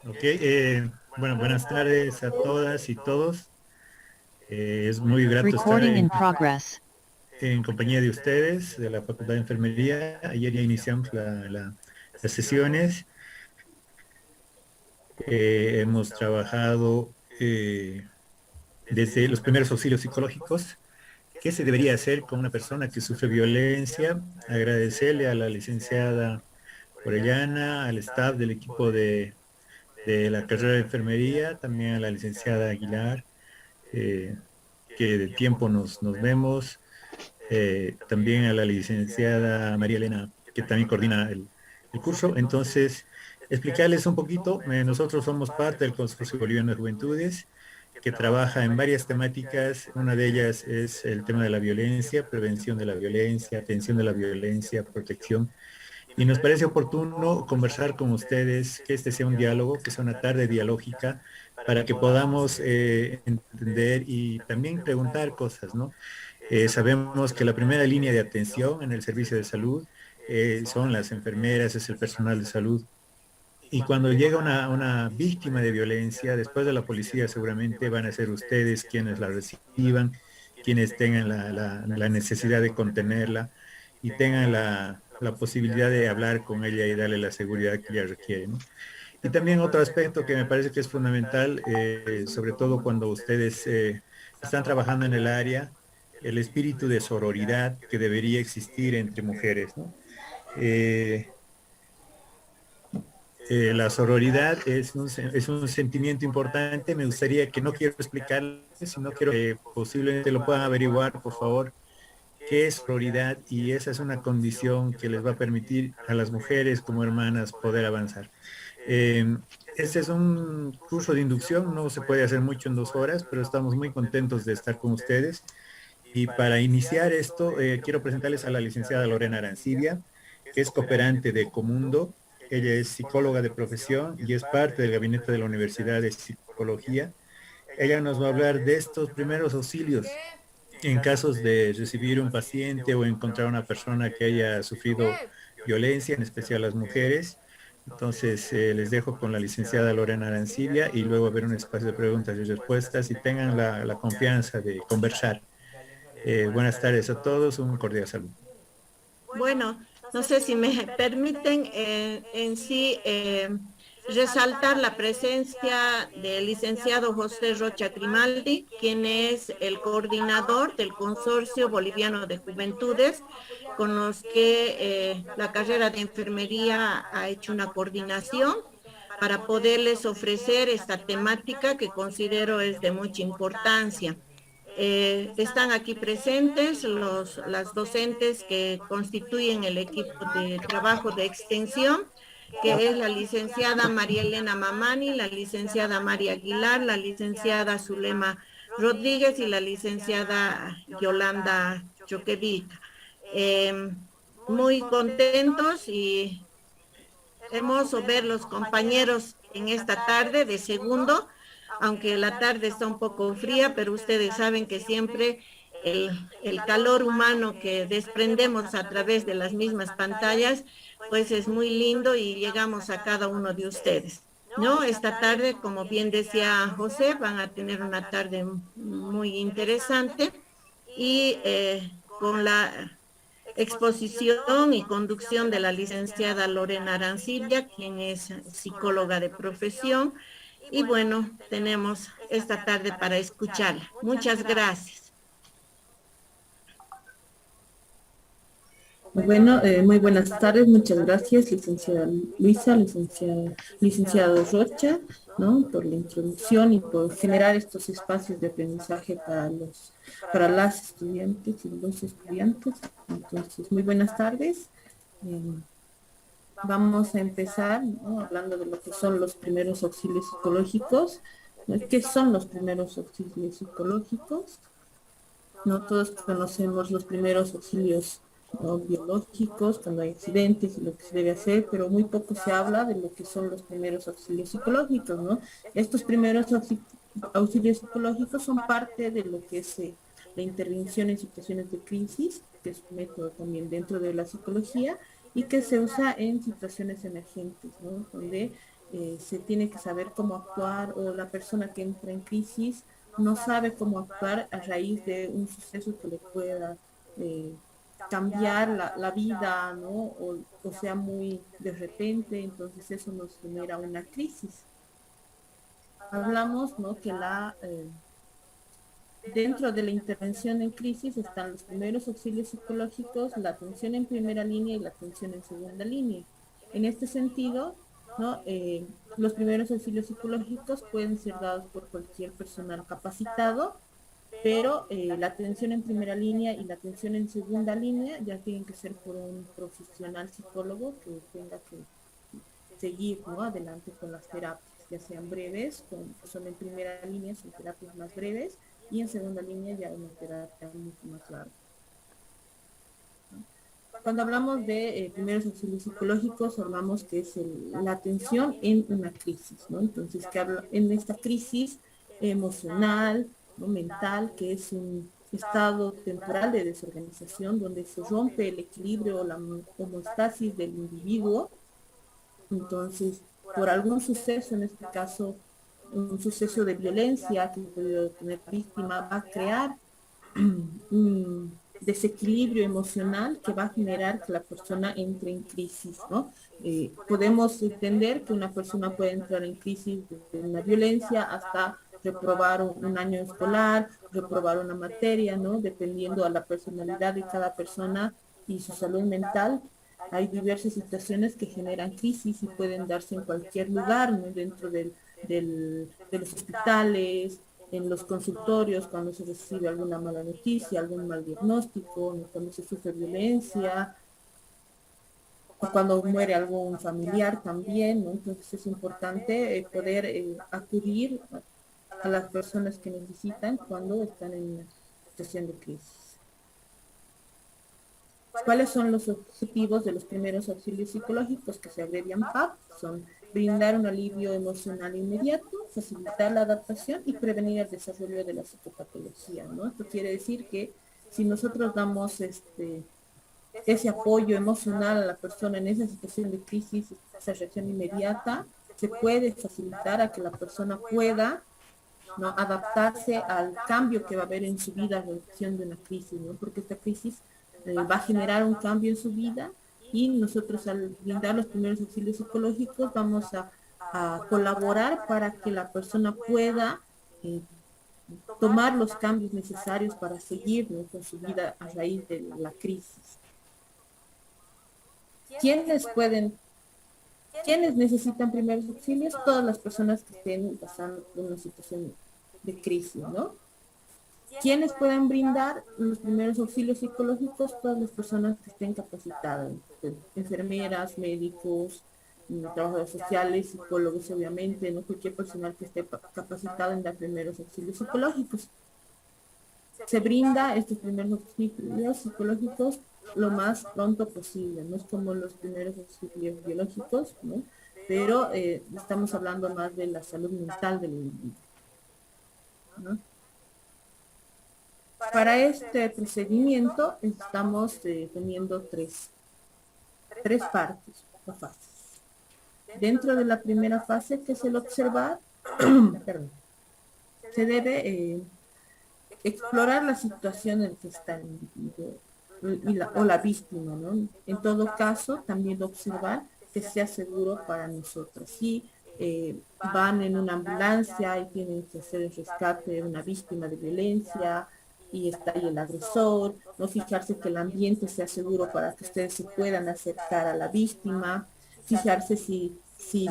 Ok, bueno, buenas tardes a todas y todos. Es muy grato estar Recording in progress. en compañía de ustedes, de la Facultad de Enfermería. Ayer ya iniciamos las sesiones. Hemos trabajado desde los primeros auxilios psicológicos. ¿Qué se debería hacer con una persona que sufre violencia? Agradecerle a la licenciada Orellana, al staff del equipo de la carrera de enfermería, también a la licenciada Aguilar, eh, que de tiempo nos vemos, también a la licenciada María Elena, que también coordina el curso. Entonces, explicarles un poquito, nosotros somos parte del Consorcio Boliviano de Juventudes, que trabaja en varias temáticas. Una de ellas es el tema de la violencia, prevención de la violencia, atención de la violencia, protección. Y nos parece oportuno conversar con ustedes, que este sea un diálogo, que sea una tarde dialógica, para que podamos entender y también preguntar cosas, ¿no? Sabemos que la primera línea de atención en el servicio de salud son las enfermeras, es el personal de salud. Y cuando llega una víctima de violencia, después de la policía seguramente van a ser ustedes quienes la reciban, quienes tengan la necesidad de contenerla y tengan la posibilidad de hablar con ella y darle la seguridad que ella requiere, ¿no? Y también otro aspecto que me parece que es fundamental, sobre todo cuando ustedes están trabajando en el área, el espíritu de sororidad que debería existir entre mujeres, ¿no? Eh, la sororidad es un sentimiento importante. Me gustaría que no quiero explicarles, sino quiero que posiblemente lo puedan averiguar, por favor, qué es sororidad, y esa es una condición que les va a permitir a las mujeres como hermanas poder avanzar. Eh, este es un curso de inducción, no se puede hacer mucho en 2 horas, pero estamos muy contentos de estar con ustedes. Y para iniciar esto, quiero presentarles a la licenciada Lorena Arancibia, que es cooperante de Comundo. Ella es psicóloga de profesión y es parte del gabinete de la Universidad de Psicología. Ella nos va a hablar de estos primeros auxilios en casos de recibir un paciente o encontrar una persona que haya sufrido violencia, en especial las mujeres. Entonces, les dejo con la licenciada Lorena Arancibia y luego haber un espacio de preguntas y respuestas y tengan la confianza de conversar. Buenas tardes a todos, un cordial saludo. Bueno, no sé si me permiten en sí resaltar la presencia del licenciado José Rocha Grimaldi, quien es el coordinador del Consorcio Boliviano de Juventudes, con los que la carrera de enfermería ha hecho una coordinación para poderles ofrecer esta temática que considero es de mucha importancia. Están aquí presentes las docentes que constituyen el equipo de trabajo de extensión, que es la licenciada María Elena Mamani, la licenciada María Aguilar, la licenciada Zulema Rodríguez y la licenciada Yolanda Choquevilca. Eh, Muy contentos y hermoso ver los compañeros en esta tarde de segundo, aunque la tarde está un poco fría, pero ustedes saben que siempre el calor humano que desprendemos a través de las mismas pantallas, pues es muy lindo y llegamos a cada uno de ustedes. ¿No? Esta tarde, como bien decía José, van a tener una tarde muy interesante y con la exposición y conducción de la licenciada Lorena Arancibia, quien es psicóloga de profesión. Y bueno, tenemos esta tarde para escucharla. Muchas gracias. Bueno, muy buenas tardes, muchas gracias, licenciada Luisa, licenciado Rocha, ¿no? Por la introducción y por generar estos espacios de aprendizaje para las estudiantes y los estudiantes. Entonces, muy buenas tardes. Eh, Vamos a empezar, ¿no? Hablando de lo que son los primeros auxilios psicológicos, ¿no? ¿Qué son los primeros auxilios psicológicos? No todos conocemos los primeros auxilios, ¿no? Biológicos, cuando hay accidentes y lo que se debe hacer, pero muy poco se habla de lo que son los primeros auxilios psicológicos, ¿no? Estos primeros auxilios psicológicos son parte de lo que es la intervención en situaciones de crisis, que es un método también dentro de la psicología y que se usa en situaciones emergentes, ¿no? Donde se tiene que saber cómo actuar, o la persona que entra en crisis no sabe cómo actuar a raíz de un suceso que le pueda eh, cambiar la vida, ¿no? O sea muy de repente, entonces eso nos genera una crisis. Hablamos, ¿no? Que dentro de la intervención en crisis están los primeros auxilios psicológicos, la atención en primera línea y la atención en segunda línea. En este sentido, ¿no? Los primeros auxilios psicológicos pueden ser dados por cualquier personal capacitado, pero la atención en primera línea y la atención en segunda línea ya tienen que ser por un profesional psicólogo que tenga que seguir, ¿no? Adelante con las terapias, ya sean breves, son en primera línea, son terapias más breves, y en segunda línea ya una terapia mucho más larga. Cuando hablamos de primeros auxilios psicológicos, hablamos que es la atención en una crisis, ¿no? Entonces, que habla en esta crisis emocional, ¿no? Mental, que es un estado temporal de desorganización donde se rompe el equilibrio o la homeostasis del individuo. Entonces, por algún suceso, en este caso, un suceso de violencia que puede tener víctima, va a crear un desequilibrio emocional que va a generar que la persona entre en crisis, ¿no? Podemos entender que una persona puede entrar en crisis de una violencia hasta reprobar un año escolar, reprobar una materia, ¿no? Dependiendo a la personalidad de cada persona y su salud mental. Hay diversas situaciones que generan crisis y pueden darse en cualquier lugar, ¿no? Dentro de los hospitales, en los consultorios, cuando se recibe alguna mala noticia, algún mal diagnóstico, ¿no? Cuando se sufre violencia, o cuando muere algún familiar también, ¿no? Entonces es importante poder acudir a las personas que necesitan cuando están en una situación de crisis. ¿Cuáles son los objetivos de los primeros auxilios psicológicos, que se abrevian PAP? Son brindar un alivio emocional inmediato, facilitar la adaptación y prevenir el desarrollo de la psicopatología, ¿no? Esto quiere decir que si nosotros damos ese apoyo emocional a la persona en esa situación de crisis, esa reacción inmediata, se puede facilitar a que la persona pueda, ¿no? Adaptarse al cambio que va a haber en su vida a reacción de una crisis, ¿no? Porque esta crisis va a generar un cambio en su vida, y nosotros al brindar los primeros auxilios psicológicos vamos a colaborar para que la persona pueda tomar los cambios necesarios para seguir, ¿no? Con su vida a raíz de la crisis. ¿Quiénes pueden, quiénes necesitan primeros auxilios? Todas las personas que estén pasando por una situación de crisis, ¿no? ¿Quiénes pueden brindar los primeros auxilios psicológicos? Todas las personas que estén capacitadas, enfermeras, médicos, trabajadores sociales, psicólogos, obviamente, ¿no? Cualquier personal que esté capacitado en dar primeros auxilios psicológicos. Se brinda estos primeros auxilios psicológicos lo más pronto posible, no es como los primeros auxilios biológicos, ¿no? Pero estamos hablando más de la salud mental del individuo, ¿no? Para este procedimiento estamos teniendo tres partes o fases. Dentro de la primera fase, que es el observar, perdón, se debe explorar la situación en que está el individuo o la víctima, ¿no? En todo caso, también observar que sea seguro para nosotros. Si van en una ambulancia y tienen que hacer el rescate de una víctima de violencia y está ahí el agresor, no fijarse que el ambiente sea seguro para que ustedes se puedan acercar a la víctima, fijarse si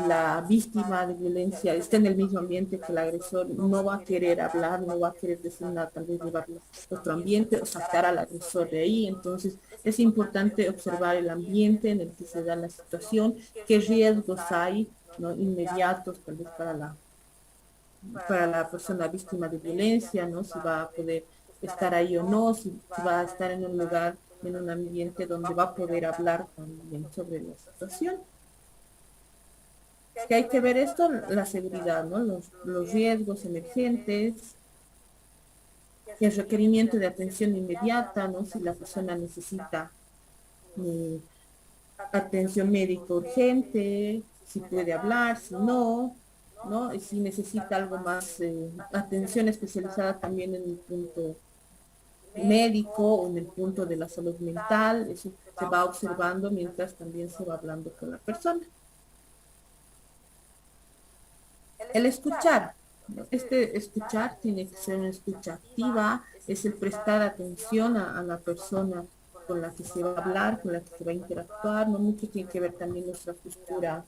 la víctima de violencia está en el mismo ambiente que el agresor, no va a querer hablar, no va a querer decir nada, tal vez llevarlo a otro ambiente o sacar al agresor de ahí. Entonces es importante observar el ambiente en el que se da la situación, qué riesgos hay, ¿no? Inmediatos, tal vez para la persona víctima de violencia, ¿no? Si va a poder estar ahí o no, si va a estar en un lugar, en un ambiente donde va a poder hablar también sobre la situación. Que hay que ver esto, la seguridad, ¿no? Los riesgos emergentes, el requerimiento de atención inmediata, ¿no? Si la persona necesita atención médica urgente, si puede hablar, si no, ¿no? Y si necesita algo más, atención especializada también en el punto médico o en el punto de la salud mental, eso se va observando mientras también se va hablando con la persona. El escuchar, ¿no? Este escuchar tiene que ser una escucha activa, es el prestar atención a la persona con la que se va a hablar, con la que se va a interactuar, ¿no? Mucho tiene que ver también nuestra postura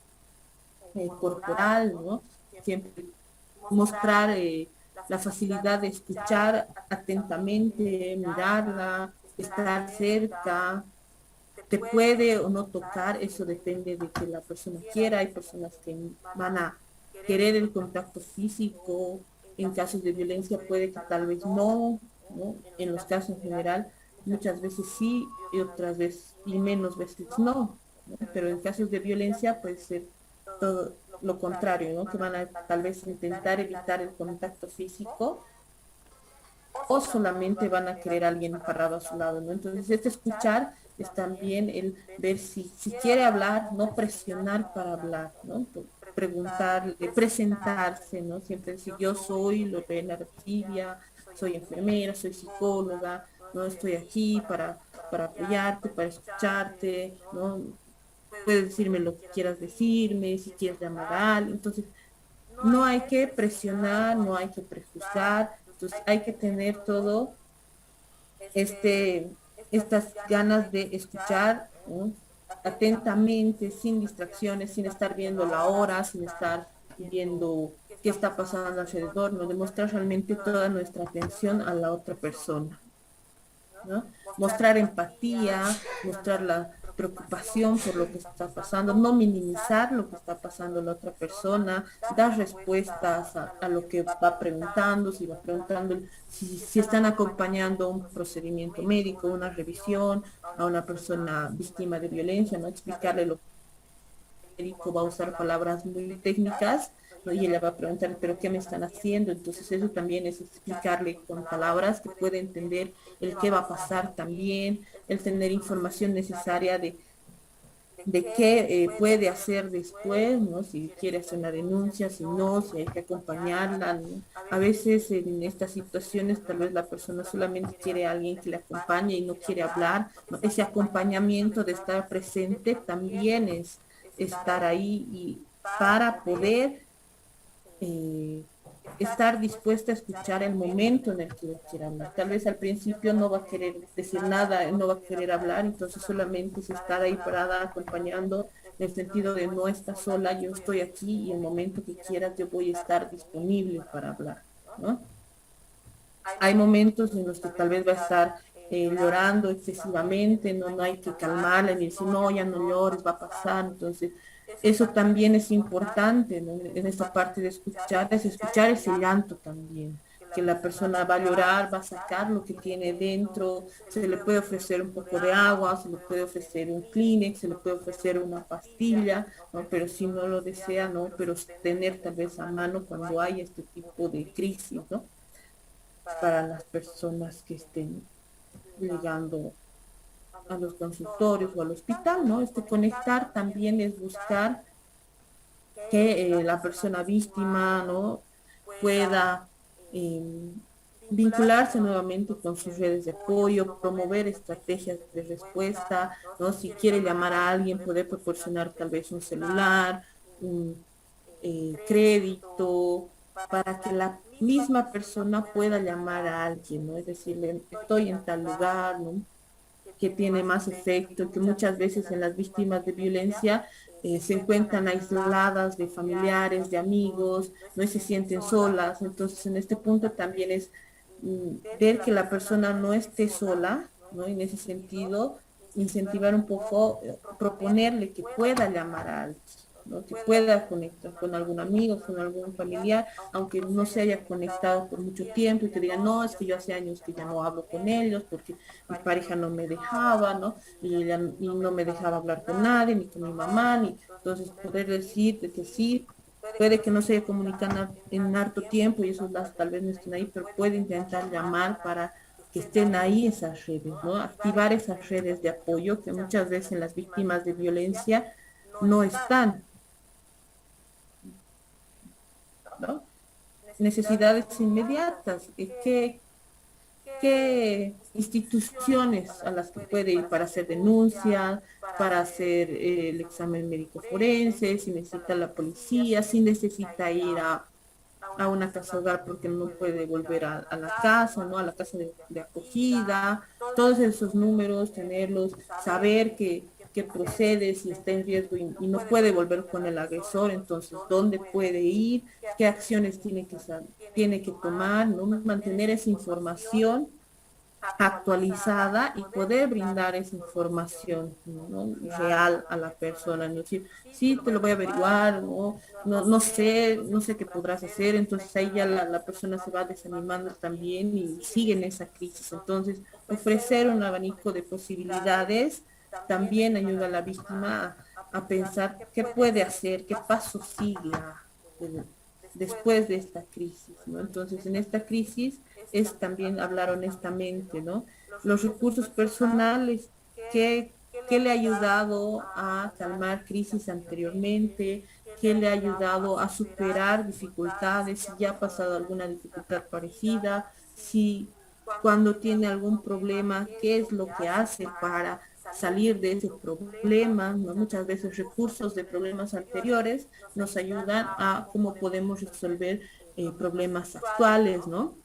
corporal, ¿no? Siempre mostrar la facilidad de escuchar atentamente, mirarla, estar cerca, te puede o no tocar, eso depende de que la persona quiera. Hay personas que van a querer el contacto físico, en casos de violencia puede que tal vez no, ¿no? En los casos en general, muchas veces sí y otras veces y menos veces no, ¿no? Pero en casos de violencia puede ser todo lo contrario, ¿no? Que van a tal vez intentar evitar el contacto físico o solamente van a querer a alguien parado a su lado, ¿no? Entonces, este escuchar es también el ver si quiere hablar, no presionar para hablar, ¿no? Preguntar, presentarse, ¿no? Siempre decir, yo soy Lorena Artibia, soy enfermera, soy psicóloga, ¿no? Estoy aquí para apoyarte, para escucharte, ¿no? Puedes decirme lo que quieras decirme, si quieres llamar a alguien. Entonces, no hay que presionar, no hay que prejuzgar, entonces hay que tener todo estas ganas de escuchar, ¿no? Atentamente, sin distracciones, sin estar viendo la hora, sin estar viendo qué está pasando alrededor, ¿no? Demostrar realmente toda nuestra atención a la otra persona, ¿no? Mostrar empatía, mostrar la preocupación por lo que está pasando, no minimizar lo que está pasando la otra persona, dar respuestas a lo que va preguntando, si va preguntando si están acompañando un procedimiento médico, una revisión a una persona víctima de violencia, ¿no? Explicarle lo que el médico va a usar palabras muy técnicas, ¿no? Y ella va a preguntar, ¿pero qué me están haciendo? Entonces eso también es explicarle con palabras que puede entender el qué va a pasar también, el tener información necesaria de qué puede hacer después, ¿no? Si quiere hacer una denuncia, si no, si hay que acompañarla, ¿no? A veces en estas situaciones tal vez la persona solamente quiere a alguien que le acompañe y no quiere hablar, ¿no? Ese acompañamiento de estar presente también es estar ahí y para poder estar dispuesta a escuchar el momento en el que lo quiera hablar. Tal vez al principio no va a querer decir nada, no va a querer hablar, entonces solamente es estar ahí parada acompañando en el sentido de no está sola, yo estoy aquí y el momento que quieras yo voy a estar disponible para hablar, ¿no? Hay momentos en los que tal vez va a estar llorando excesivamente, no, no hay que calmarla ni decir, no, ya no llores, va a pasar, entonces eso también es importante, ¿no? En esta parte de escuchar, es escuchar ese llanto también, que la persona va a llorar, va a sacar lo que tiene dentro, se le puede ofrecer un poco de agua, se le puede ofrecer un Kleenex, se le puede ofrecer una pastilla, ¿no? Pero si no lo desea, ¿no? Pero tener tal vez a mano cuando hay este tipo de crisis, ¿no? Para las personas que estén llegando a los consultorios o al hospital, ¿no? Este conectar también es buscar que la persona víctima, ¿no? Pueda vincularse nuevamente con sus redes de apoyo, promover estrategias de respuesta, ¿no? Si quiere llamar a alguien, poder proporcionar tal vez un celular, un crédito, para que la misma persona pueda llamar a alguien, ¿no? Es decir, estoy en tal lugar, ¿no? Que tiene más efecto, que muchas veces en las víctimas de violencia se encuentran aisladas de familiares, de amigos, no y se sienten solas. Entonces, en este punto también es ver que la persona no esté sola, ¿no? En ese sentido, incentivar un poco, proponerle que pueda llamar a alguien, ¿no? Que pueda conectar con algún amigo, con algún familiar, aunque no se haya conectado por mucho tiempo y que diga, no, es que yo hace años que ya no hablo con ellos porque mi pareja no me dejaba, ¿no? Y no me dejaba hablar con nadie, ni con mi mamá, ni entonces poder decir que sí, puede que no se haya comunicado en harto tiempo y esos lazos tal vez no estén ahí, pero puede intentar llamar para que estén ahí esas redes, ¿no? Activar esas redes de apoyo que muchas veces en las víctimas de violencia no están. ¿no? Necesidades inmediatas, qué instituciones a las que puede ir para hacer denuncia, para hacer el examen médico forense, si necesita la policía, si necesita ir a una casa hogar porque no puede volver a la casa, ¿no? A la casa de acogida, todos esos números, tenerlos, saber que procede si está en riesgo y no puede volver con el agresor, entonces, ¿dónde puede ir? ¿Qué acciones tiene que tomar? ¿No? Mantener esa información actualizada y poder brindar esa información, ¿no? Real a la persona, no decir, sí, te lo voy a averiguar, no sé qué podrás hacer, entonces ahí ya la persona se va desanimando también y sigue en esa crisis. Entonces, ofrecer un abanico de posibilidades también ayuda a la víctima a pensar qué puede hacer, qué paso sigue después de esta crisis, ¿no? Entonces, en esta crisis es también hablar honestamente, ¿no? Los recursos personales, ¿qué, qué le ha ayudado a calmar crisis anteriormente? ¿Qué le ha ayudado a superar dificultades? Si ya ha pasado alguna dificultad parecida, si cuando tiene algún problema, ¿qué es lo que hace para salir de ese problema? ¿No? Muchas veces recursos de problemas anteriores nos ayudan a cómo podemos resolver problemas actuales, ¿no?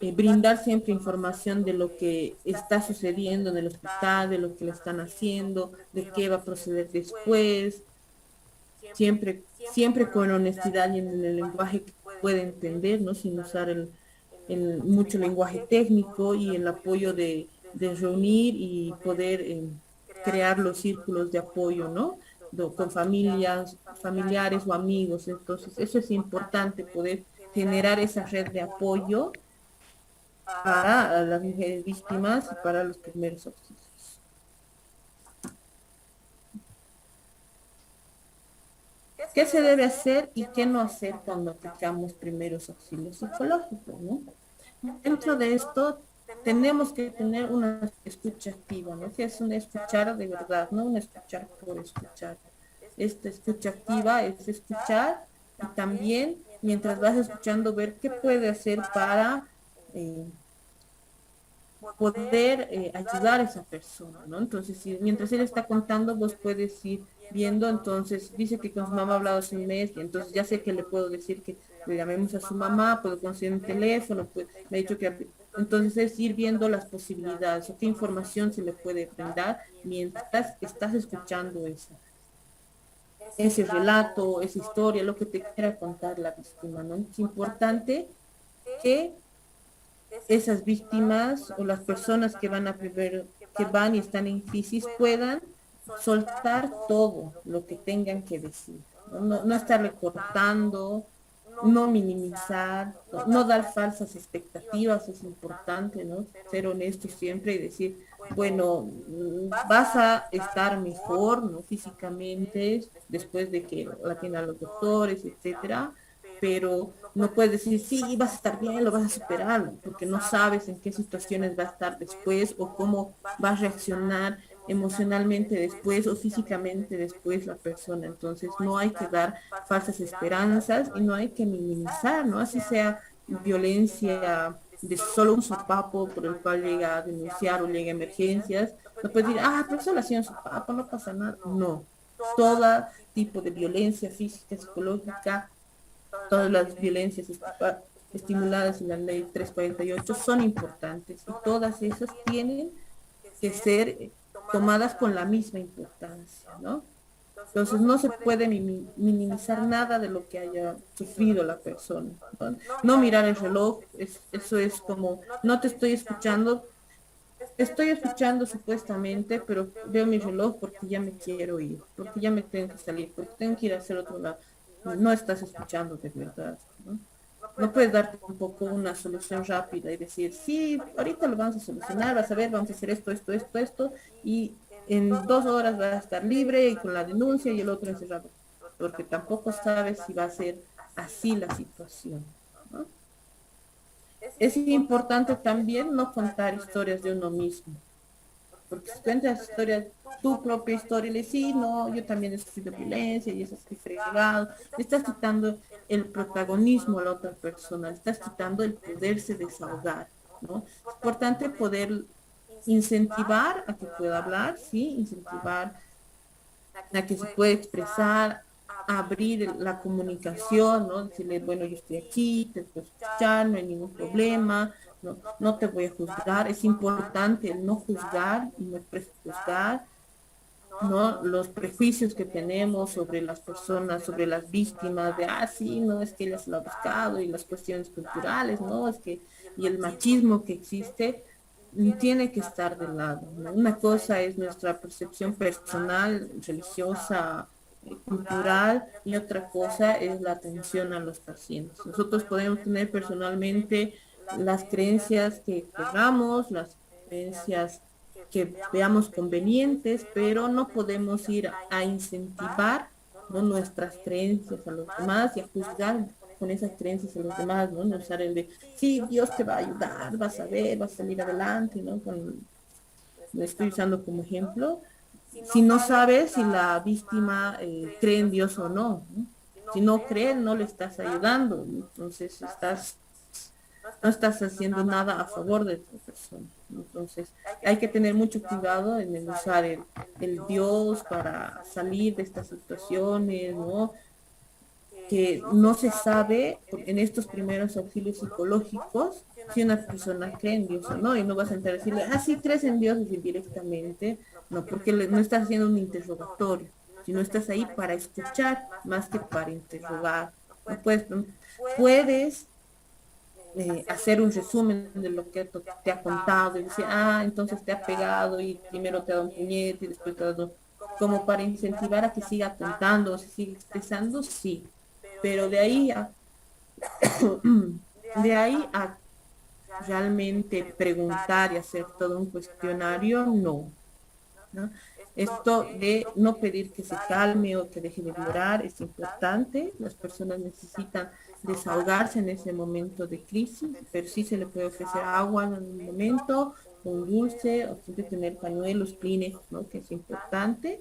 Brindar siempre información de lo que está sucediendo en el hospital, de lo que le están haciendo, de qué va a proceder después, siempre con honestidad y en el lenguaje que puede entender, ¿no? Sin usar mucho lenguaje técnico y el apoyo de reunir y poder crear los círculos de apoyo, ¿no? Con familiares o amigos. Entonces, eso es importante, poder generar esa red de apoyo para las mujeres víctimas y para los primeros auxilios. ¿Qué se debe hacer y qué no hacer cuando aplicamos primeros auxilios psicológicos, ¿no? Dentro de esto tenemos que tener una escucha activa, ¿no? Que es una escuchar de verdad, no una escuchar por escuchar. Esta escucha activa es escuchar y también mientras vas escuchando ver qué puede hacer para poder ayudar a esa persona, ¿no? Entonces, si, mientras él está contando, vos puedes ir viendo, entonces, dice que con su mamá ha hablado hace un mes, y entonces ya sé que le puedo decir que le llamemos a su mamá, puedo conseguir un teléfono, pues, me ha dicho que... Entonces es ir viendo las posibilidades, o qué información se le puede brindar mientras estás escuchando ese relato, esa historia, lo que te quiera contar la víctima, ¿no? Es importante que esas víctimas o las personas que van a primer, que van y están en crisis puedan soltar todo lo que tengan que decir, no estar recortando, no minimizar, no dar falsas expectativas, es importante, ¿no? Ser honesto siempre y decir, bueno, vas a estar mejor, ¿no? Físicamente, después de que la atiendan los doctores, etcétera, pero no puedes decir, sí, vas a estar bien, lo vas a superar, porque no sabes en qué situaciones va a estar después o cómo va a reaccionar emocionalmente después o físicamente después la persona. Entonces no hay que dar falsas esperanzas y no hay que minimizar, ¿no? Así sea violencia de solo un sopapo por el cual llega a denunciar o llega a emergencias, no puedes decir, ah, pero solo ha sido un sopapo, no pasa nada. No, todo tipo de violencia física, psicológica, todas las violencias estimuladas en la ley 348 son importantes y todas esas tienen que ser tomadas con la misma importancia, ¿no? Entonces no se puede minimizar nada de lo que haya sufrido la persona, ¿no? No mirar el reloj, eso es como, no te estoy escuchando supuestamente, pero veo mi reloj porque ya me quiero ir, porque ya me tengo que salir, porque tengo que ir a hacer otro lado. No estás escuchando de verdad, ¿no? No puedes darte un poco una solución rápida y decir, sí, ahorita lo vamos a solucionar, vas a ver, vamos a hacer esto, y en 2 horas vas a estar libre y con la denuncia y el otro encerrado, porque tampoco sabes si va a ser así la situación, ¿no? Es importante también no contar historias de uno mismo, porque si cuentas historias tu propia historia, le decís, no, yo también he sufrido violencia y eso estoy fregado, le estás quitando el protagonismo a la otra persona, le estás quitando el poderse desahogar, ¿no? Es importante poder incentivar a que pueda hablar, sí, incentivar a que se pueda expresar, abrir la comunicación, ¿no? Decirle, bueno, yo estoy aquí, te puedo escuchar, no hay ningún problema, no, no te voy a juzgar. Es importante el no juzgar y no prejuzgar, ¿no? Los prejuicios que tenemos sobre las personas, sobre las víctimas, de, ah, sí, no, es que ella se lo ha buscado, y las cuestiones culturales, ¿no? Es que, y el machismo que existe, tiene que estar de lado, ¿no? Una cosa es nuestra percepción personal, religiosa, cultural, y otra cosa es la atención a los pacientes. Nosotros podemos tener personalmente las creencias que queramos, las creencias que veamos convenientes, pero no podemos ir a incentivar, ¿no? Nuestras creencias a los demás y a juzgar con esas creencias a los demás, ¿no? No usar el de, sí, Dios te va a ayudar, vas a ver, vas a salir adelante, ¿no? Lo estoy usando como ejemplo. Si no sabes si la víctima cree en Dios o no, ¿no? Si no cree, no le estás ayudando, entonces no estás haciendo nada a favor de tu persona. Entonces, hay que tener mucho cuidado en el usar el Dios para salir de estas situaciones, ¿no? Que no se sabe en estos primeros auxilios psicológicos si una persona cree en Dios o no, y no vas a entrar a decirle, ah, sí, crees en Dios, y directamente, no, porque no estás haciendo un interrogatorio, sino estás ahí para escuchar más que para interrogar. No puedes hacer un resumen de lo que te ha contado y decir, ah, entonces te ha pegado y primero te ha dado un puñete y después te ha dado, como para incentivar a que siga contando o se siga expresando, sí, pero de ahí a realmente preguntar y hacer todo un cuestionario, no, ¿no? Esto de no pedir que se calme o que deje de llorar es importante. Las personas necesitan desahogarse en ese momento de crisis, pero sí se le puede ofrecer agua en un momento, un dulce, o siempre tener pañuelos, Kleenex, ¿no? Que es importante.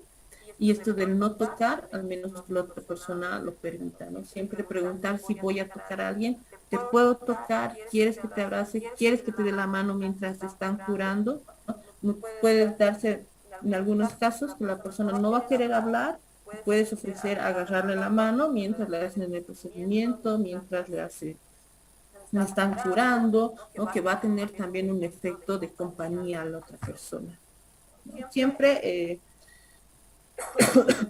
Y esto del no tocar, al menos que la otra persona lo permita, ¿no? Siempre preguntar si voy a tocar a alguien, ¿te puedo tocar? ¿Quieres que te abrace? ¿Quieres que te dé la mano mientras te están curando? ¿No? No puede darse en algunos casos que la persona no va a querer hablar, puedes ofrecer agarrarle la mano mientras le hacen el procedimiento, mientras le están curando, ¿no? Que va a tener también un efecto de compañía a la otra persona, ¿no? Siempre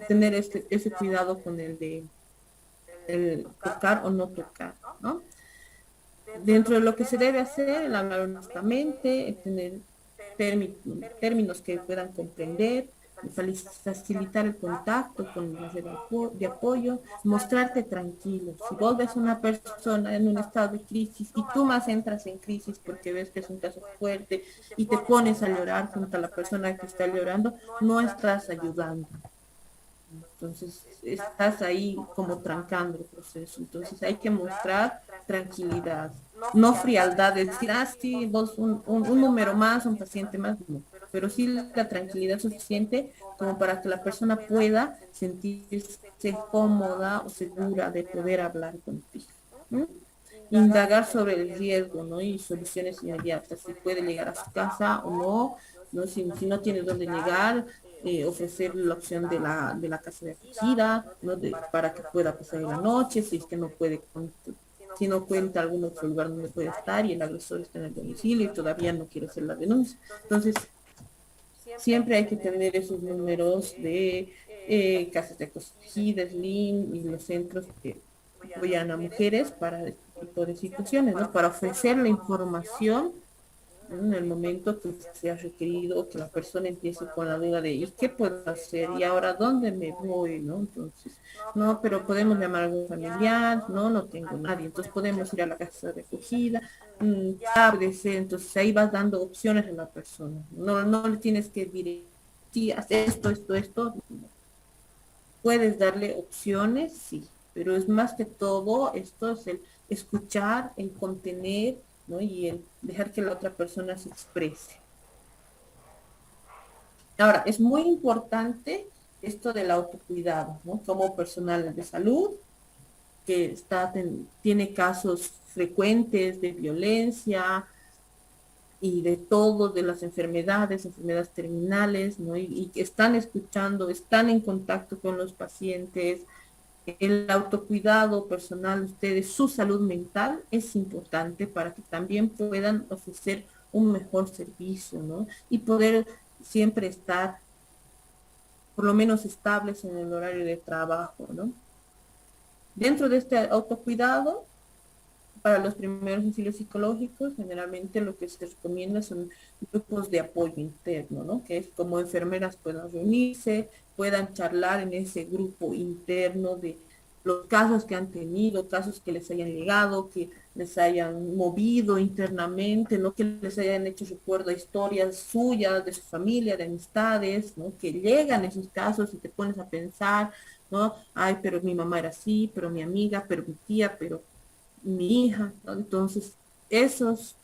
tener ese cuidado con el de el tocar o no tocar, ¿no? Dentro de lo que se debe hacer, el hablar honestamente, tener términos que puedan comprender, facilitar el contacto con la red de apoyo, mostrarte tranquilo. Si vos ves una persona en un estado de crisis y tú más entras en crisis porque ves que es un caso fuerte y te pones a llorar junto a la persona que está llorando, no estás ayudando. Entonces, estás ahí como trancando el proceso. Entonces, hay que mostrar tranquilidad, no frialdad, de decir, ah, sí, vos un número más, un paciente más, no. Pero sí la tranquilidad suficiente como para que la persona pueda sentirse cómoda o segura de poder hablar contigo, ¿no? Indagar sobre el riesgo, ¿no? Y soluciones inmediatas, si puede llegar a su casa o no, ¿no? Si no tiene dónde llegar, ofrecer la opción de la casa de acogida, ¿no? Para que pueda pasar la noche, si es que no puede, si no cuenta algún otro lugar donde puede estar y el agresor está en el domicilio y todavía no quiere hacer la denuncia. Entonces, siempre hay que tener esos números de casas de acogida, SLIM y los centros que apoyan a mujeres para este tipo de situaciones, ¿no? Para ofrecer la información en el momento que sea requerido, que la persona empiece con la duda de ¿y qué puedo hacer? ¿Y ahora dónde me voy? ¿No? Entonces, no, pero podemos llamar a algún familiar, no, no tengo nadie, entonces podemos ir a la casa de acogida, ya puede ser, entonces ahí vas dando opciones a la persona, no le tienes que decir, sí, haz esto, puedes darle opciones, sí, pero es más que todo, esto es el escuchar, el contener, ¿no? Y el dejar que la otra persona se exprese. Ahora, es muy importante esto del autocuidado, ¿no? Como personal de salud que tiene casos frecuentes de violencia y de todo, de las enfermedades terminales, ¿no? Y que están escuchando, están en contacto con los pacientes. El autocuidado personal, ustedes, su salud mental es importante para que también puedan ofrecer un mejor servicio, ¿no? Y poder siempre estar por lo menos estables en el horario de trabajo, ¿no? Dentro de este autocuidado, para los primeros auxilios psicológicos, generalmente lo que se recomienda son grupos de apoyo interno, ¿no? Que es como enfermeras puedan reunirse, puedan charlar en ese grupo interno de los casos que han tenido, casos que les hayan llegado, que les hayan movido internamente, ¿no? Que les hayan hecho recuerdo a historias suyas, de su familia, de amistades, ¿no? Que llegan esos casos y te pones a pensar, ¿no? Ay, pero mi mamá era así, pero mi amiga, pero mi tía, pero mi hija, ¿no? Entonces, esos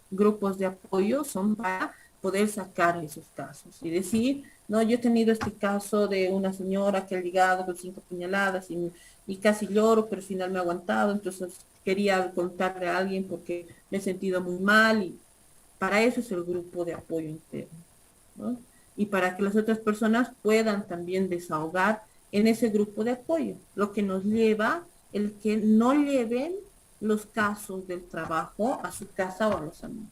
grupos de apoyo son para poder sacar esos casos y decir, no, yo he tenido este caso de una señora que ha llegado con 5 puñaladas y casi lloro, pero al final me ha aguantado, entonces quería contarle a alguien porque me he sentido muy mal y para eso es el grupo de apoyo interno, ¿no? Y para que las otras personas puedan también desahogar en ese grupo de apoyo, lo que nos lleva el que no lleven los casos del trabajo a su casa o a los amigos,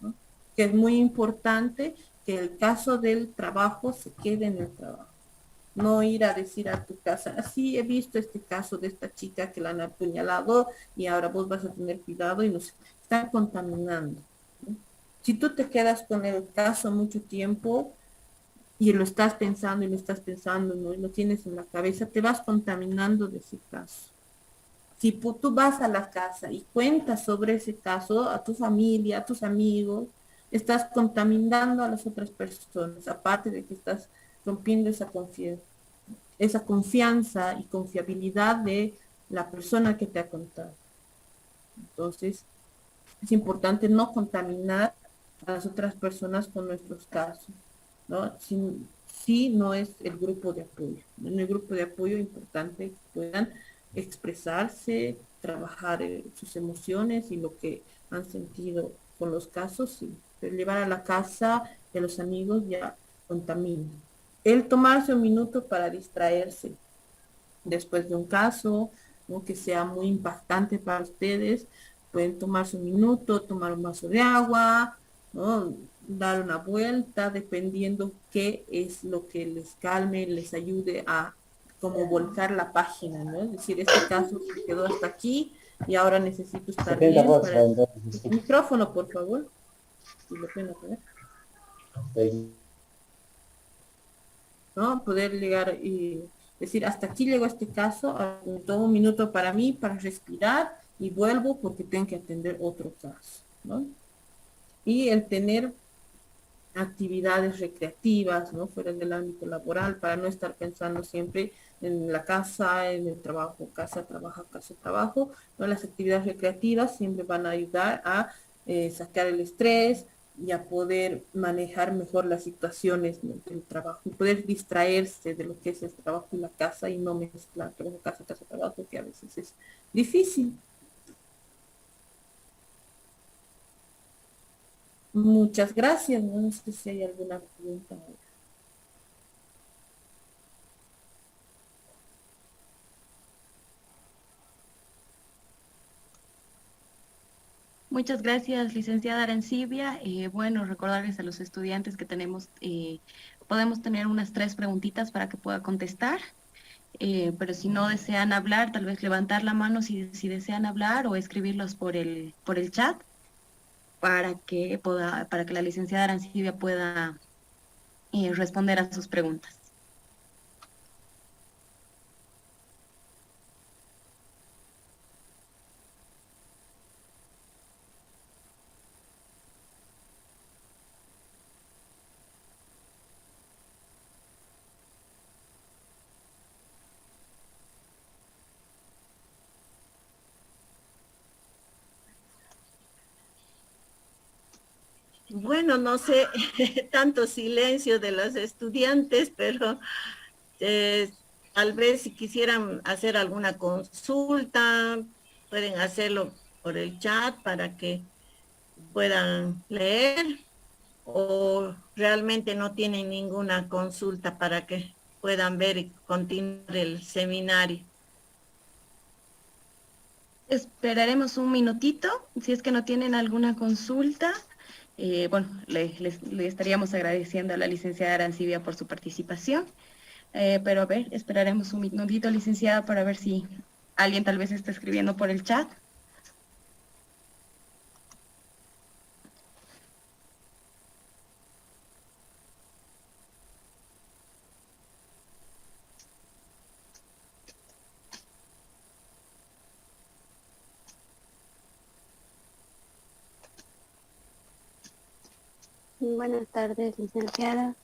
¿no? Que es muy importante que el caso del trabajo se quede en el trabajo. No ir a decir a tu casa, así he visto este caso de esta chica que la han apuñalado y ahora vos vas a tener cuidado y nos están contaminando, ¿no? Si tú te quedas con el caso mucho tiempo y lo estás pensando y lo estás pensando, ¿no? Y lo tienes en la cabeza, te vas contaminando de ese caso. Si tú vas a la casa y cuentas sobre ese caso a tu familia, a tus amigos, estás contaminando a las otras personas, aparte de que estás rompiendo esa confianza y confiabilidad de la persona que te ha contado. Entonces, es importante no contaminar a las otras personas con nuestros casos, ¿no? Si no es el grupo de apoyo. En el grupo de apoyo es importante que puedan expresarse, trabajar sus emociones y lo que han sentido con los casos, sí. Pero llevar a la casa de los amigos ya contamina. El tomarse un minuto para distraerse después de un caso, ¿no? Que sea muy impactante para ustedes, pueden tomarse un minuto, tomar un vaso de agua, ¿no? Dar una vuelta, dependiendo qué es lo que les calme, les ayude a como volcar la página, ¿no? Es decir, este caso se quedó hasta aquí y ahora necesito estar 70 bien votos, para... entonces. Micrófono, por favor. Si lo pueden apagar. ¿No? Poder llegar y decir, hasta aquí llegó este caso, tomo un minuto para mí, para respirar y vuelvo porque tengo que atender otro caso, ¿no? Y el tener actividades recreativas, ¿no? Fuera del ámbito laboral, para no estar pensando siempre en la casa, en el trabajo, casa, trabajo, ¿no? Las actividades recreativas siempre van a ayudar a sacar el estrés y a poder manejar mejor las situaciones, ¿no? Del trabajo y poder distraerse de lo que es el trabajo y la casa y no mezclar trabajo, casa, trabajo, que a veces es difícil. Muchas gracias. No sé si hay alguna pregunta. Muchas gracias, licenciada Arancibia. Bueno, recordarles a los estudiantes que tenemos, podemos tener unas 3 preguntitas para que pueda contestar, pero si no desean hablar, tal vez levantar la mano si desean hablar o escribirlos por el chat para que la licenciada Arancibia pueda responder a sus preguntas. Bueno, no sé, tanto silencio de los estudiantes, pero eh, tal vez si quisieran hacer alguna consulta, pueden hacerlo por el chat para que puedan leer o realmente no tienen ninguna consulta para que puedan ver y continuar el seminario. Esperaremos un minutito, si es que no tienen alguna consulta. Bueno, le estaríamos agradeciendo a la licenciada Arancibia por su participación. Pero a ver, esperaremos un minutito, licenciada, para ver si alguien tal vez está escribiendo por el chat. Buenas tardes, licenciada.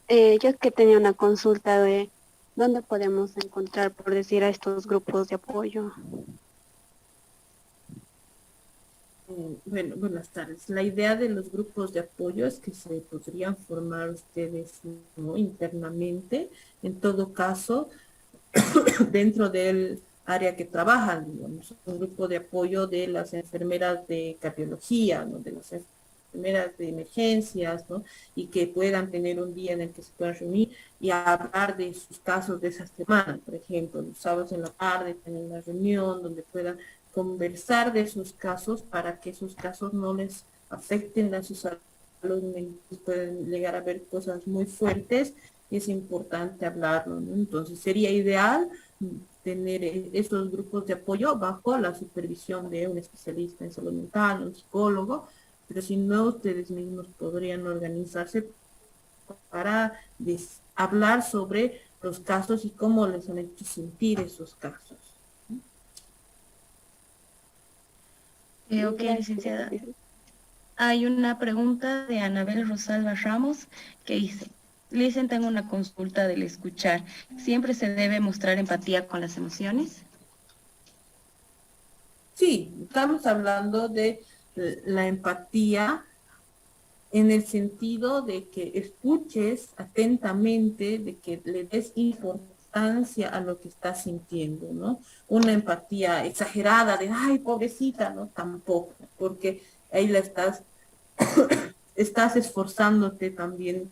Yo es que tenía una consulta de dónde podemos encontrar, por decir, a estos grupos de apoyo. Bueno, buenas tardes. La idea de los grupos de apoyo es que se podrían formar ustedes, ¿no?, internamente, en todo caso, dentro del área que trabajan, digamos, un grupo de apoyo de las enfermeras de cardiología, ¿no?, de las enfermeras de emergencias, ¿no?, y que puedan tener un día en el que se puedan reunir y hablar de sus casos de esa semana, por ejemplo, los sábados en la tarde, tener una reunión donde puedan conversar de esos casos para que esos casos no les afecten a su salud mental, pueden llegar a ver cosas muy fuertes y es importante hablarlo, ¿no? Entonces sería ideal tener esos grupos de apoyo bajo la supervisión de un especialista en salud mental, un psicólogo, pero si no, ustedes mismos podrían organizarse para hablar sobre los casos y cómo les han hecho sentir esos casos. Ok, licenciada. Hay una pregunta de Anabel Rosalba Ramos que dice, Licen, tengo una consulta del escuchar. ¿Siempre se debe mostrar empatía con las emociones? Sí, estamos hablando de la empatía en el sentido de que escuches atentamente, de que le des importancia a lo que estás sintiendo, ¿no? Una empatía exagerada de, ay, pobrecita, ¿no? Tampoco, porque ahí la estás esforzándote también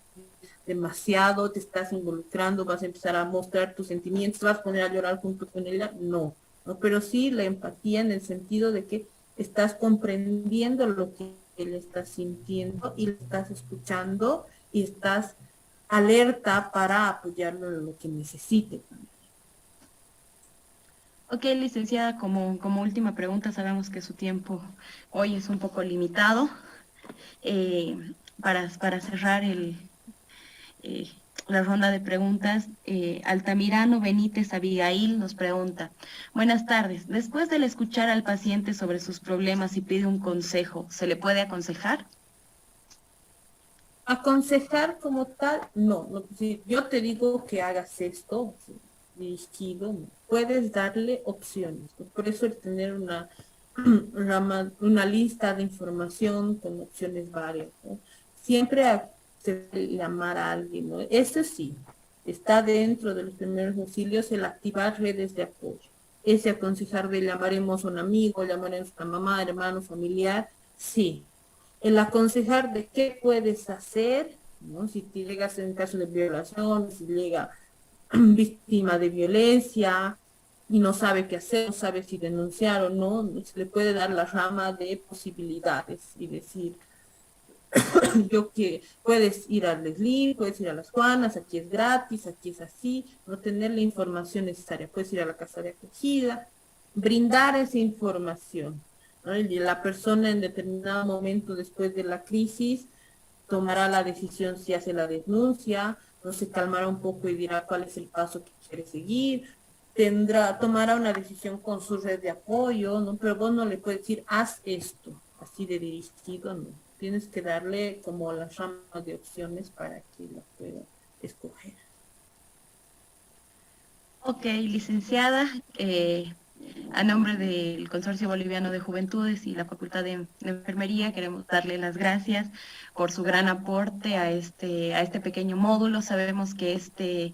demasiado, te estás involucrando, vas a empezar a mostrar tus sentimientos, vas a poner a llorar junto con ella, no, ¿no? Pero sí la empatía en el sentido de que estás comprendiendo lo que él está sintiendo y lo estás escuchando y estás alerta para apoyarlo en lo que necesite. Ok, licenciada, como última pregunta, sabemos que su tiempo hoy es un poco limitado. Para cerrar eh, la ronda de preguntas, Altamirano Benítez Abigail nos pregunta, buenas tardes, después de escuchar al paciente sobre sus problemas y pide un consejo, ¿se le puede aconsejar? Aconsejar como tal, no, no, si yo te digo que hagas esto, dirigido, no. Puedes darle opciones, ¿no? Por eso el tener una lista de información con opciones varias, ¿no? Siempre se debe llamar a alguien, ¿no? Eso sí, está dentro de los primeros auxilios el activar redes de apoyo. Ese aconsejar de llamaremos a un amigo, llamaremos a mamá, hermano, familiar, sí, el aconsejar de qué puedes hacer, ¿no? Si te llegas en caso de violación, si llega víctima de violencia y no sabe qué hacer, no sabe si denunciar o no, se le puede dar la rama de posibilidades y decir, yo que puedes ir a Leslie, puedes ir a las Juanas, aquí es gratis, aquí es así, no tener la información necesaria, puedes ir a la casa de acogida, brindar esa información, ¿no? Y la persona en determinado momento después de la crisis tomará la decisión si hace la denuncia, no se calmará un poco y dirá cuál es el paso que quiere seguir, tomará una decisión con su red de apoyo, ¿no? Pero vos no le puedes decir, haz esto, así de dirigido, no. Tienes que darle como las ramas de opciones para que la pueda escoger. Ok, licenciada, A nombre del Consorcio Boliviano de Juventudes y la Facultad de Enfermería, queremos darle las gracias por su gran aporte a este pequeño módulo. Sabemos que este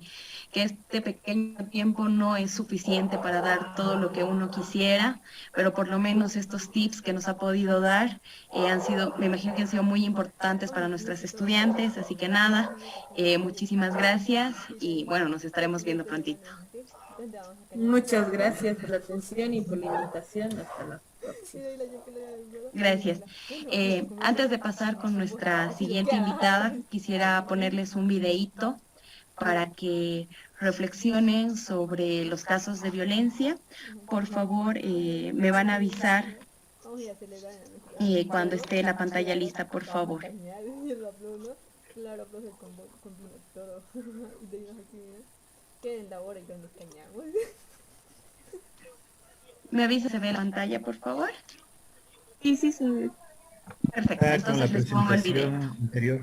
pequeño tiempo no es suficiente para dar todo lo que uno quisiera, pero por lo menos estos tips que nos ha podido dar han sido, me imagino que han sido muy importantes para nuestras estudiantes. Así que nada, muchísimas gracias y bueno, nos estaremos viendo prontito. Muchas gracias por la atención y por la invitación. Hasta la próxima. Gracias. Antes de pasar con nuestra siguiente invitada, quisiera ponerles un videíto para que reflexionen sobre los casos de violencia. Por favor, me van a avisar cuando esté la pantalla lista, por favor. Claro, profe, combina todo. Y te imaginas que en la hora y ya nos cañamos. ¿Me avisa se ve la pantalla, por favor? Sí, sí, sí. Perfecto, Con la entonces les pongo el video. presentación anterior.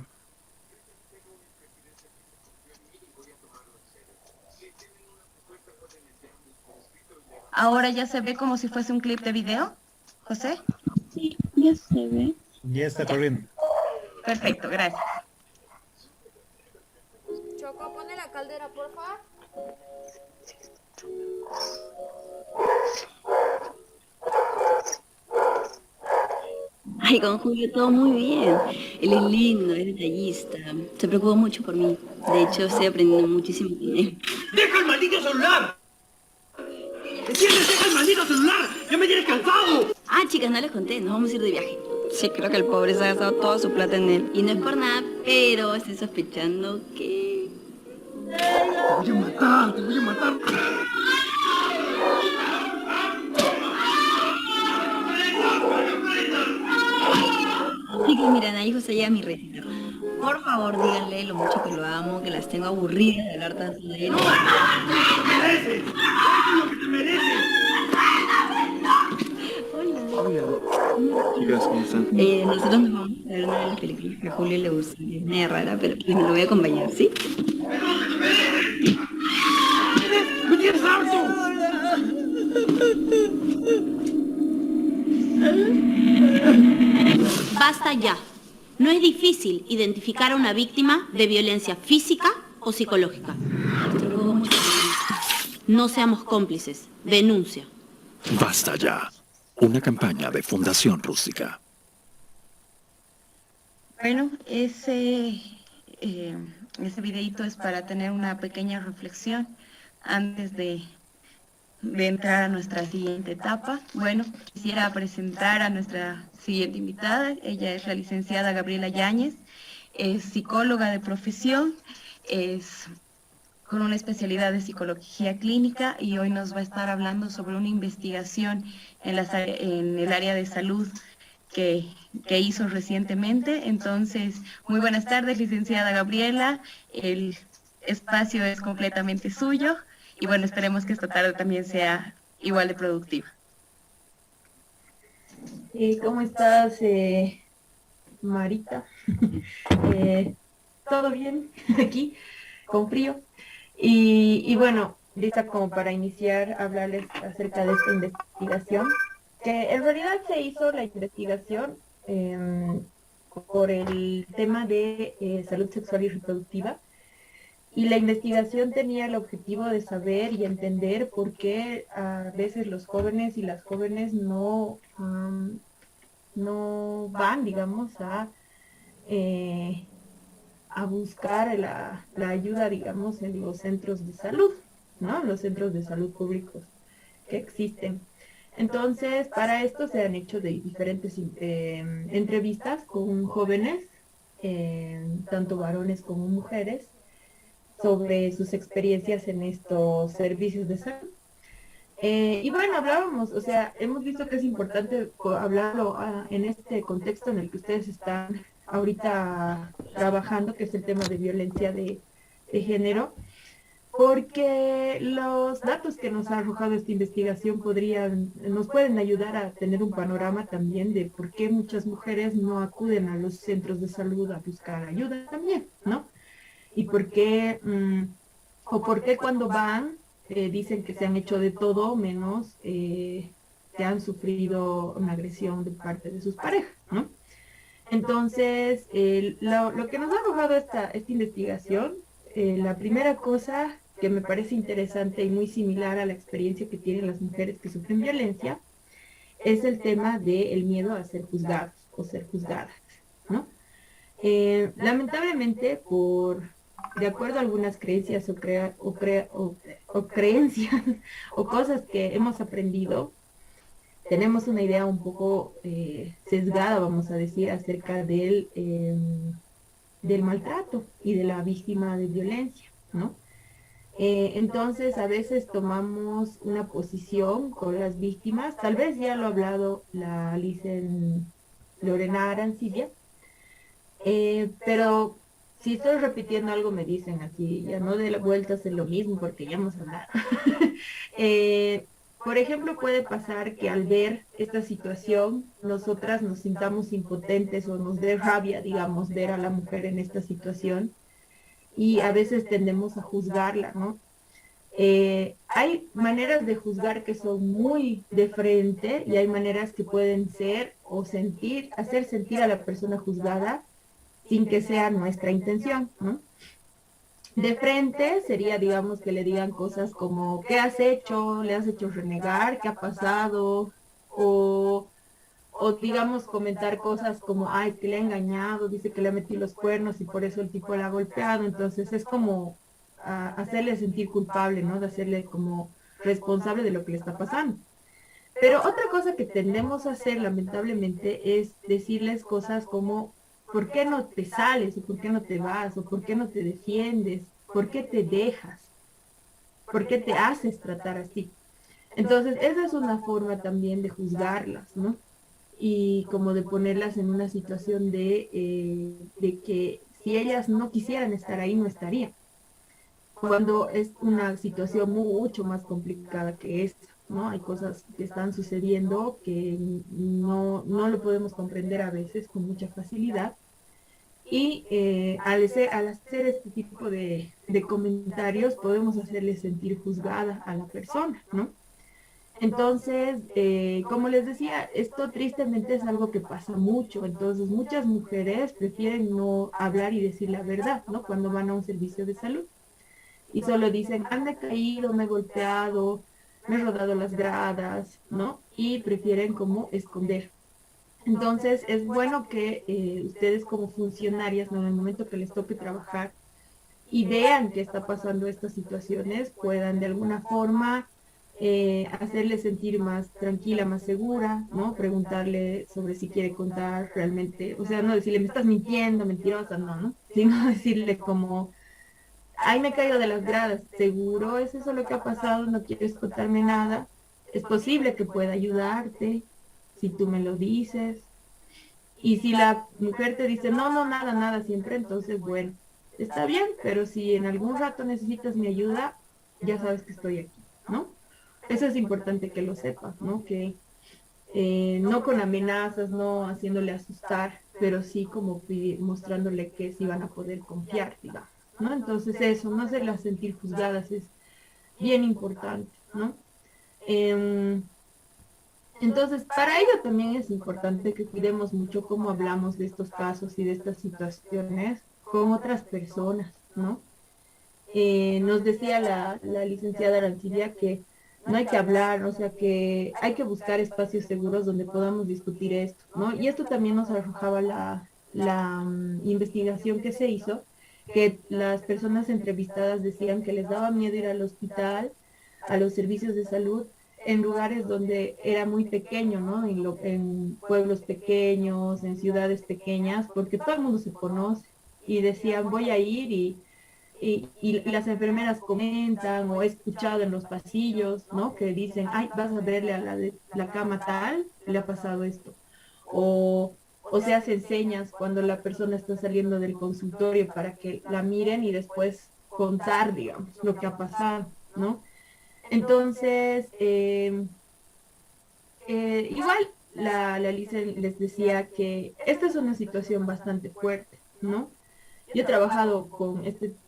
Ahora ya se ve como si fuese un clip de video, José. Sí, ya se ve. Ya está corriendo. Perfecto, gracias. Choco, pone la caldera, por favor. Ay, con Julio todo muy bien. Él es lindo, es detallista. Se preocupa mucho por mí. De hecho, estoy aprendiendo muchísimo con él. ¡Deja el maldito celular! ¿Entiendes? ¡Deja el maldito celular! ¡Ya me tienes cansado! Ah, chicas, no les conté, nos vamos a ir de viaje. Sí, creo que el pobre se ha gastado toda su plata en él. Y no es por nada, pero estoy sospechando que... ¡Te voy a matar! ¡Te voy a matar! Chicas, miren, ahí José llega mi receta. Por favor, díganle lo mucho que lo amo, que las tengo aburridas de hablar tanto de él. ¡Mereces! ¡Eso es lo que te mereces! Chicas, ¿cómo están? Nosotros nos vamos a ver una de las películas que a Julio le gusta. Es media rara, pero pues me lo voy a acompañar, ¿sí? ¡Me tienes harto! Basta ya. No es difícil identificar a una víctima de violencia física o psicológica. No seamos cómplices. Denuncia. Basta ya. Una campaña de Fundación Rústica. Bueno, ese videíto es para tener una pequeña reflexión antes de entrar a nuestra siguiente etapa. Bueno, quisiera presentar a nuestra siguiente invitada. Ella es la licenciada Gabriela Yáñez, es psicóloga de profesión, es con una especialidad de psicología clínica y hoy nos va a estar hablando sobre una investigación en el área de salud que hizo recientemente. Entonces, muy buenas tardes, licenciada Gabriela. El espacio es completamente suyo. Y bueno, esperemos que esta tarde también sea igual de productiva. ¿Cómo estás, Marita? ¿Todo bien aquí? Con frío. Y bueno, lista como para iniciar a hablarles acerca de esta investigación, que en realidad se hizo la investigación por el tema de salud sexual y reproductiva. Y la investigación tenía el objetivo de saber y entender por qué a veces los jóvenes y las jóvenes no van, digamos, a buscar la ayuda, digamos, en los centros de salud, ¿no? Los centros de salud públicos que existen. Entonces, para esto se han hecho de diferentes entrevistas con jóvenes, tanto varones como mujeres, sobre sus experiencias en estos servicios de salud. Y bueno, hablábamos, o sea, hemos visto que es importante hablarlo en este contexto en el que ustedes están ahorita trabajando, que es el tema de violencia de género, porque los datos que nos ha arrojado esta investigación nos pueden ayudar a tener un panorama también de por qué muchas mujeres no acuden a los centros de salud a buscar ayuda también, ¿no? Y por qué, o por qué cuando van, dicen que se han hecho de todo menos que han sufrido una agresión de parte de sus parejas, ¿no? Entonces, lo que nos ha arrojado esta investigación, la primera cosa que me parece interesante y muy similar a la experiencia que tienen las mujeres que sufren violencia, es el tema del miedo a ser juzgados o ser juzgadas, ¿no? Lamentablemente, de acuerdo a algunas creencias o creencias o cosas que hemos aprendido, tenemos una idea un poco sesgada, vamos a decir, acerca del maltrato y de la víctima de violencia, ¿no? Entonces, a veces tomamos una posición con las víctimas, tal vez ya lo ha hablado la licen Lorena Arancibia, pero si estoy repitiendo algo me dicen así, ya no de vueltas en lo mismo porque ya hemos hablado. Por ejemplo, puede pasar que al ver esta situación, nosotras nos sintamos impotentes o nos dé rabia, digamos, ver a la mujer en esta situación y a veces tendemos a juzgarla, ¿no? Hay maneras de juzgar que son muy de frente y hay maneras que pueden ser o hacer sentir a la persona juzgada sin que sea nuestra intención, ¿no? De frente sería, digamos, que le digan cosas como, ¿qué has hecho? ¿Le has hecho renegar? ¿Qué ha pasado? O, digamos, comentar cosas como, ay, es que le ha engañado, dice que le ha metido los cuernos y por eso el tipo la ha golpeado. Entonces es como hacerle sentir culpable, ¿no? De hacerle como responsable de lo que le está pasando. Pero otra cosa que tendemos a hacer, lamentablemente, es decirles cosas como, ¿por qué no te sales? ¿O por qué no te vas? ¿O por qué no te defiendes? ¿Por qué te dejas? ¿Por qué te haces tratar así? Entonces, esa es una forma también de juzgarlas, ¿no? Y como de ponerlas en una situación de que si ellas no quisieran estar ahí, no estarían. Cuando es una situación mucho más complicada que esta, ¿no? Hay cosas que están sucediendo que no lo podemos comprender a veces con mucha facilidad. Y al hacer este tipo de comentarios podemos hacerle sentir juzgada a la persona, ¿no? Entonces, como les decía, esto tristemente es algo que pasa mucho. Entonces, muchas mujeres prefieren no hablar y decir la verdad, ¿no? Cuando van a un servicio de salud. Y solo dicen, me he caído, me he golpeado, me he rodado las gradas, ¿no? Y prefieren como esconder. Entonces, es bueno que ustedes como funcionarias, ¿no? En el momento que les toque trabajar y vean que está pasando estas situaciones, puedan de alguna forma hacerle sentir más tranquila, más segura, ¿no? Preguntarle sobre si quiere contar realmente, o sea, no decirle, me estás mintiendo, mentirosa, no, sino decirle como, ay, me he caído de las gradas, seguro es eso lo que ha pasado, no quieres contarme nada, es posible que pueda ayudarte, si tú me lo dices. Y si la mujer te dice, no, nada, siempre, entonces, bueno, está bien, pero si en algún rato necesitas mi ayuda, ya sabes que estoy aquí, ¿no? Eso es importante que lo sepas, ¿no? Que no con amenazas, no haciéndole asustar, pero sí como mostrándole que sí van a poder confiar, digamos, ¿no? Entonces eso, no hacerlas sentir juzgadas es bien importante, ¿no? Entonces, para ello también es importante que cuidemos mucho cómo hablamos de estos casos y de estas situaciones con otras personas, ¿no? Nos decía la licenciada Arancibia que no hay que hablar, o sea que hay que buscar espacios seguros donde podamos discutir esto, ¿no? Y esto también nos arrojaba la investigación que se hizo, que las personas entrevistadas decían que les daba miedo ir al hospital, a los servicios de salud, en lugares donde era muy pequeño, ¿no? En pueblos pequeños, en ciudades pequeñas, porque todo el mundo se conoce y decían, voy a ir y las enfermeras comentan o he escuchado en los pasillos, ¿no? Que dicen, ay, vas a verle a la de la cama tal, le ha pasado esto. O se hacen señas cuando la persona está saliendo del consultorio para que la miren y después contar, digamos, lo que ha pasado, ¿no? Entonces, igual la Alicia les decía que esta es una situación bastante fuerte, ¿no? Yo he trabajado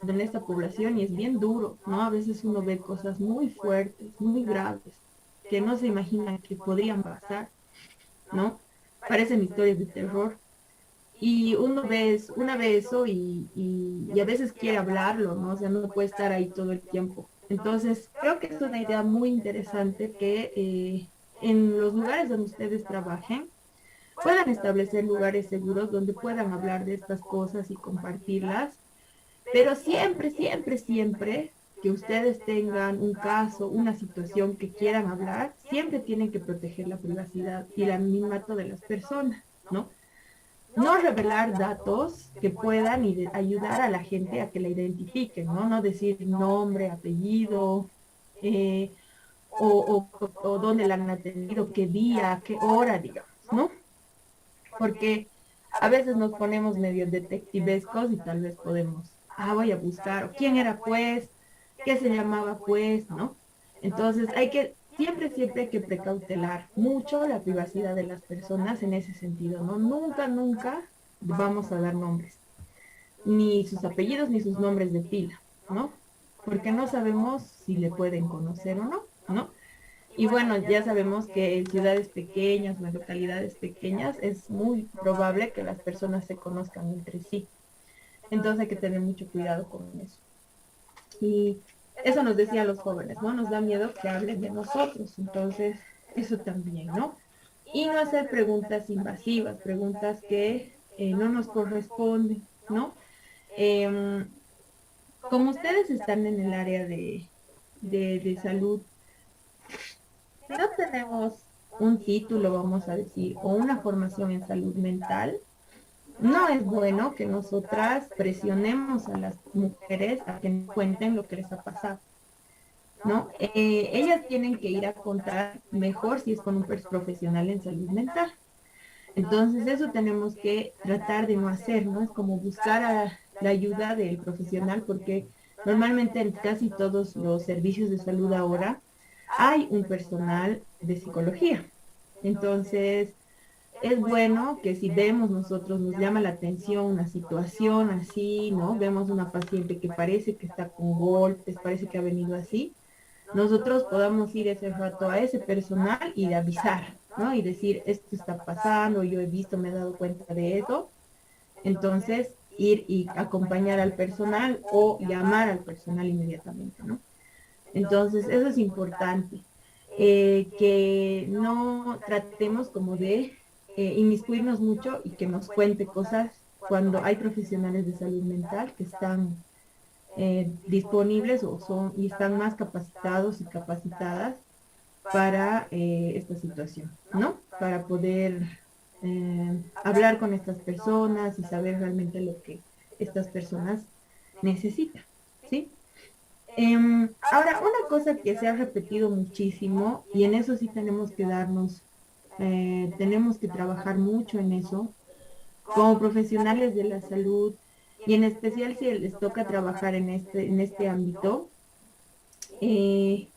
en esta población y es bien duro, ¿no? A veces uno ve cosas muy fuertes, muy graves, que no se imaginan que podrían pasar, ¿no? Parecen historias de terror. Y una ve eso y a veces quiere hablarlo, ¿no? O sea, no puede estar ahí todo el tiempo. Entonces, creo que es una idea muy interesante que en los lugares donde ustedes trabajen puedan establecer lugares seguros donde puedan hablar de estas cosas y compartirlas, pero siempre, siempre, siempre que ustedes tengan un caso, una situación que quieran hablar, siempre tienen que proteger la privacidad y el anonimato de las personas, ¿no? No revelar datos que puedan ayudar a la gente a que la identifiquen, ¿no? No decir nombre, apellido, eh, o dónde la han atendido, qué día, qué hora, digamos, ¿no? Porque a veces nos ponemos medio detectivescos y tal vez podemos, voy a buscar, quién era pues, qué se llamaba pues, ¿no? Entonces siempre, siempre hay que precautelar mucho la privacidad de las personas en ese sentido, ¿no? Nunca, nunca vamos a dar nombres, ni sus apellidos, ni sus nombres de pila, ¿no? Porque no sabemos si le pueden conocer o no, ¿no? Y bueno, ya sabemos que en ciudades pequeñas o en localidades pequeñas es muy probable que las personas se conozcan entre sí. Entonces hay que tener mucho cuidado con eso. Y eso nos decía a los jóvenes, ¿no? Nos da miedo que hablen de nosotros. Entonces, eso también, ¿no? Y no hacer preguntas invasivas, preguntas que no nos corresponden, ¿no? Em, Como ustedes están en el área de salud, no tenemos un título, vamos a decir, o una formación en salud mental, no es bueno que nosotras presionemos a las mujeres a que nos cuenten lo que les ha pasado, ¿no? Ellas tienen que ir a contar mejor si es con un profesional en salud mental. Entonces eso tenemos que tratar de no hacer, ¿no? Es como buscar la ayuda del profesional porque normalmente en casi todos los servicios de salud ahora hay un personal de psicología. Entonces, es bueno que si vemos nosotros, nos llama la atención una situación así, ¿no? Vemos una paciente que parece que está con golpes, parece que ha venido así, nosotros podamos ir ese rato a ese personal y de avisar, ¿no? Y decir, esto está pasando, yo he visto, me he dado cuenta de eso. Entonces, ir y acompañar al personal o llamar al personal inmediatamente, ¿no? Entonces, eso es importante, que no tratemos como de inmiscuirnos mucho y que nos cuente cosas cuando hay profesionales de salud mental que están disponibles y están más capacitados y capacitadas para esta situación, ¿no? Para poder hablar con estas personas y saber realmente lo que estas personas necesitan, ¿sí? Ahora, una cosa que se ha repetido muchísimo, y en eso sí tenemos que trabajar mucho en eso, como profesionales de la salud, y en especial si les toca trabajar en este ámbito, eh,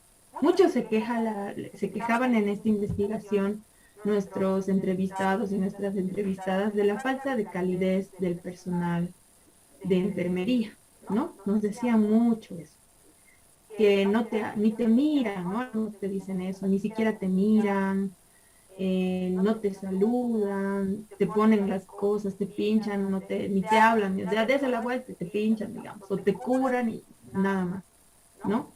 muchos se quejaban en esta investigación nuestros entrevistados y nuestras entrevistadas de la falta de calidez del personal de enfermería, ¿no? Nos decían mucho eso que ni te miran, ¿no? No te dicen eso, ni siquiera te miran, no te saludan, te ponen las cosas, te pinchan, ni te hablan, o sea, desde la vuelta te pinchan, digamos, o te curan y nada más, ¿no?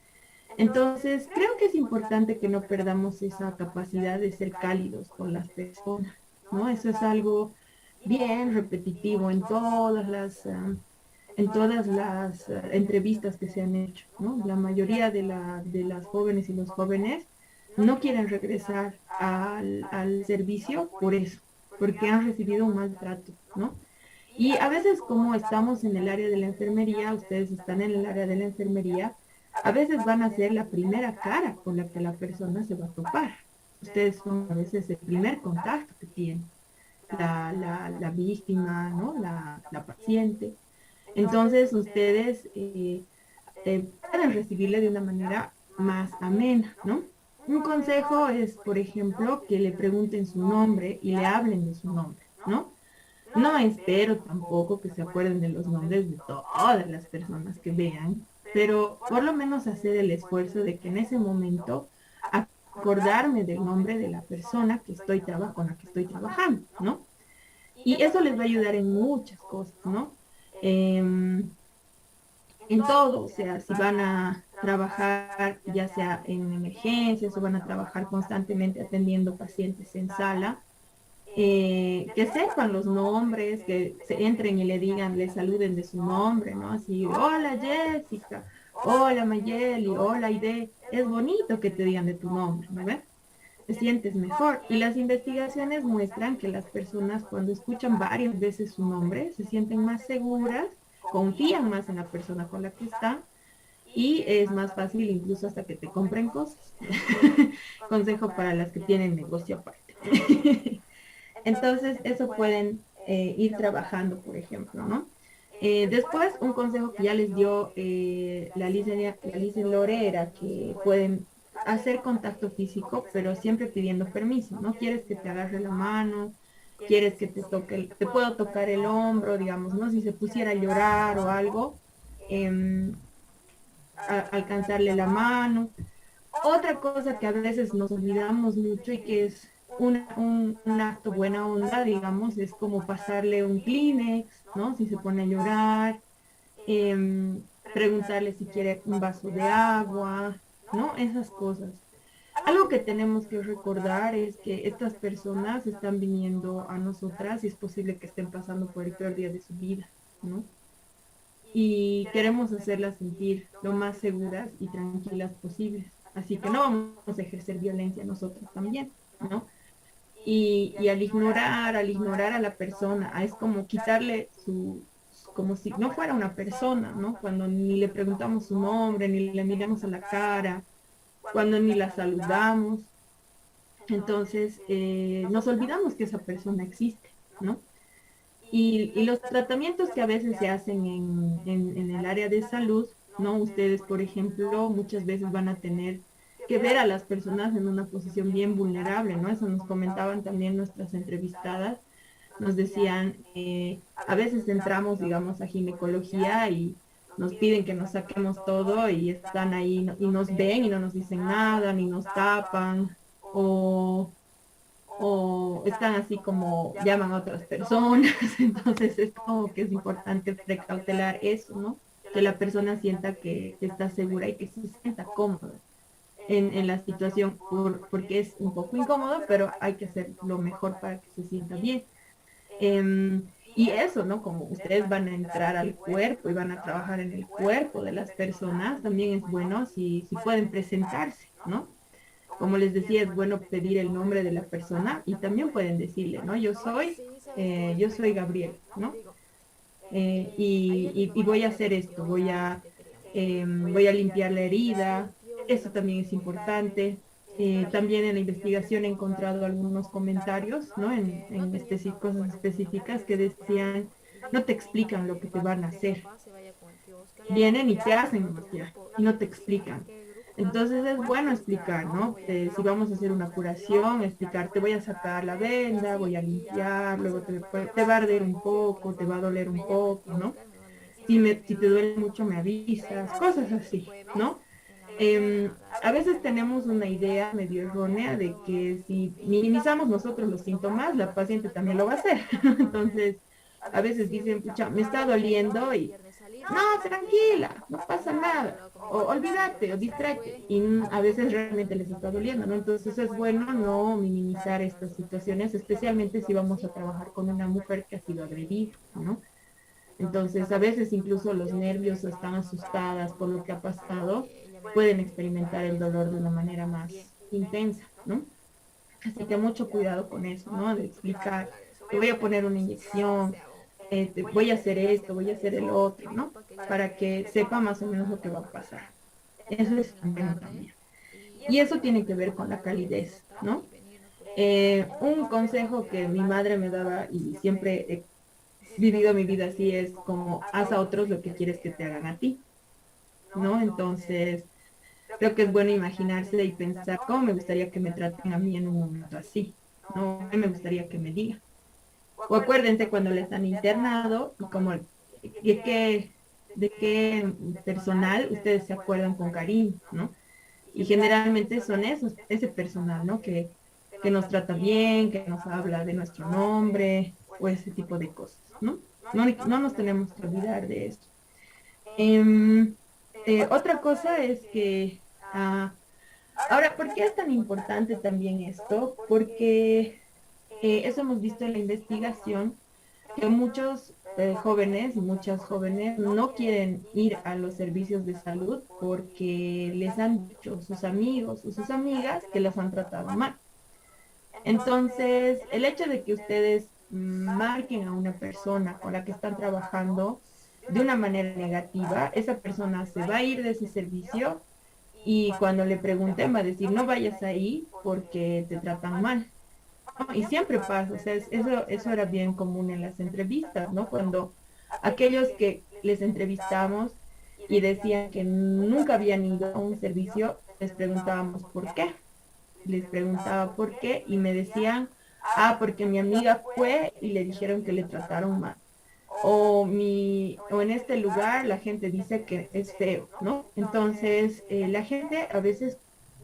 Entonces, creo que es importante que no perdamos esa capacidad de ser cálidos con las personas, ¿no? Eso es algo bien repetitivo en todas las entrevistas que se han hecho, ¿no? La mayoría de las jóvenes y los jóvenes no quieren regresar al servicio por eso, porque han recibido un maltrato, ¿no? Y a veces como estamos en el área de la enfermería, ustedes están en el área de la enfermería, a veces van a ser la primera cara con la que la persona se va a topar. Ustedes son a veces el primer contacto que tiene la víctima, ¿no? La paciente. Entonces ustedes pueden recibirle de una manera más amena, ¿no? Un consejo es, por ejemplo, que le pregunten su nombre y le hablen de su nombre, ¿no? No espero tampoco que se acuerden de los nombres de todas las personas que vean, pero por lo menos hacer el esfuerzo de que en ese momento acordarme del nombre de la persona que con la que estoy trabajando, ¿no? Y eso les va a ayudar en muchas cosas, ¿no? En todo, o sea, si van a trabajar ya sea en emergencias o van a trabajar constantemente atendiendo pacientes en sala, que sepan los nombres, que se entren y le digan, le saluden de su nombre, ¿no? Así, hola Jessica, hola Mayeli, hola Aide. Es bonito que te digan de tu nombre, ¿no ves? Te sientes mejor. Y las investigaciones muestran que las personas cuando escuchan varias veces su nombre se sienten más seguras, confían más en la persona con la que están y es más fácil incluso hasta que te compren cosas. Consejo para las que tienen negocio aparte. Entonces, eso pueden ir trabajando, por ejemplo, ¿no? Después, un consejo que ya les dio la licenciada Lore era que pueden hacer contacto físico, pero siempre pidiendo permiso, ¿no? Quieres que te agarre la mano, quieres que te toque, te puedo tocar el hombro, digamos, ¿no? Si se pusiera a llorar o algo, alcanzarle la mano. Otra cosa que a veces nos olvidamos mucho y que es un acto buena onda, digamos, es como pasarle un Kleenex, ¿no? Si se pone a llorar, preguntarle si quiere un vaso de agua, ¿no? Esas cosas. Algo que tenemos que recordar es que estas personas están viniendo a nosotras y es posible que estén pasando por el peor día de su vida, ¿no? Y queremos hacerlas sentir lo más seguras y tranquilas posibles. Así que no vamos a ejercer violencia nosotros también, ¿no? Y al ignorar a la persona, es como quitarle como si no fuera una persona, ¿no? Cuando ni le preguntamos su nombre, ni le miramos a la cara, cuando ni la saludamos. Entonces, nos olvidamos que esa persona existe, ¿no? Y los tratamientos que a veces se hacen en el área de salud, ¿no? Ustedes, por ejemplo, muchas veces van a tener que ver a las personas en una posición bien vulnerable, ¿no? Eso nos comentaban también nuestras entrevistadas. Nos decían, a veces entramos, digamos, a ginecología y nos piden que nos saquemos todo y están ahí y nos ven y no nos dicen nada, ni nos tapan, o están así como llaman a otras personas. Entonces es como que es importante precautelar eso, ¿no? Que la persona sienta que está segura y que se sienta cómoda en la situación, porque es un poco incómodo, pero hay que hacer lo mejor para que se sienta bien. Y eso, ¿no? Como ustedes van a entrar al cuerpo y van a trabajar en el cuerpo de las personas, también es bueno si pueden presentarse, ¿no? Como les decía, es bueno pedir el nombre de la persona y también pueden decirle, ¿no? Yo soy Gabriel, ¿no? Y voy a hacer esto, voy a limpiar la herida, eso también es importante. También en la investigación he encontrado algunos comentarios, ¿no? Cosas específicas que decían, no te explican lo que te van a hacer. Vienen y te hacen limpiar y no te explican. Entonces es bueno explicar, ¿no? Si vamos a hacer una curación, explicar, te voy a sacar la venda, voy a limpiar, luego te va a arder un poco, te va a doler un poco, ¿no? Si te duele mucho me avisas, cosas así, ¿no? A veces tenemos una idea medio errónea de que si minimizamos nosotros los síntomas, la paciente también lo va a hacer. Entonces, a veces dicen, pucha, me está doliendo y no, tranquila, no pasa nada, o olvídate, o distráete, y a veces realmente les está doliendo, ¿no? Entonces es bueno no minimizar estas situaciones, especialmente si vamos a trabajar con una mujer que ha sido agredida, ¿no? Entonces a veces incluso los nervios están asustadas por lo que ha pasado, pueden experimentar el dolor de una manera más intensa, ¿no? Así que mucho cuidado con eso, ¿no? De explicar, te voy a poner una inyección, voy a hacer esto, voy a hacer el otro, ¿no? Para que sepa más o menos lo que va a pasar. Eso es bueno también. Y eso tiene que ver con la calidez, ¿no? Un consejo que mi madre me daba y siempre he vivido mi vida así es como haz a otros lo que quieres que te hagan a ti, ¿no? Entonces, creo que es bueno imaginarse y pensar cómo me gustaría que me traten a mí en un momento así, ¿no? ¿Qué me gustaría que me digan? O acuérdense cuando les han internado y como de qué personal ustedes se acuerdan con cariño, ¿no? Y generalmente son ese personal, ¿no? Que nos trata bien, que nos habla de nuestro nombre o ese tipo de cosas, ¿no? No nos tenemos que olvidar de eso. Otra cosa es que, ahora, ¿por qué es tan importante también esto? Porque eso hemos visto en la investigación, que muchos jóvenes y muchas jóvenes no quieren ir a los servicios de salud porque les han dicho sus amigos o sus amigas que las han tratado mal. Entonces, el hecho de que ustedes marquen a una persona con la que están trabajando de una manera negativa, esa persona se va a ir de ese servicio y cuando le pregunten va a decir, no vayas ahí porque te tratan mal. ¿No? Y siempre pasa, o sea, eso era bien común en las entrevistas, ¿no? Cuando aquellos que les entrevistamos y decían que nunca habían ido a un servicio, les preguntábamos por qué. Les preguntaba por qué y me decían, porque mi amiga fue y le dijeron que le trataron mal. O en este lugar la gente dice que es feo, ¿no? Entonces, la gente a veces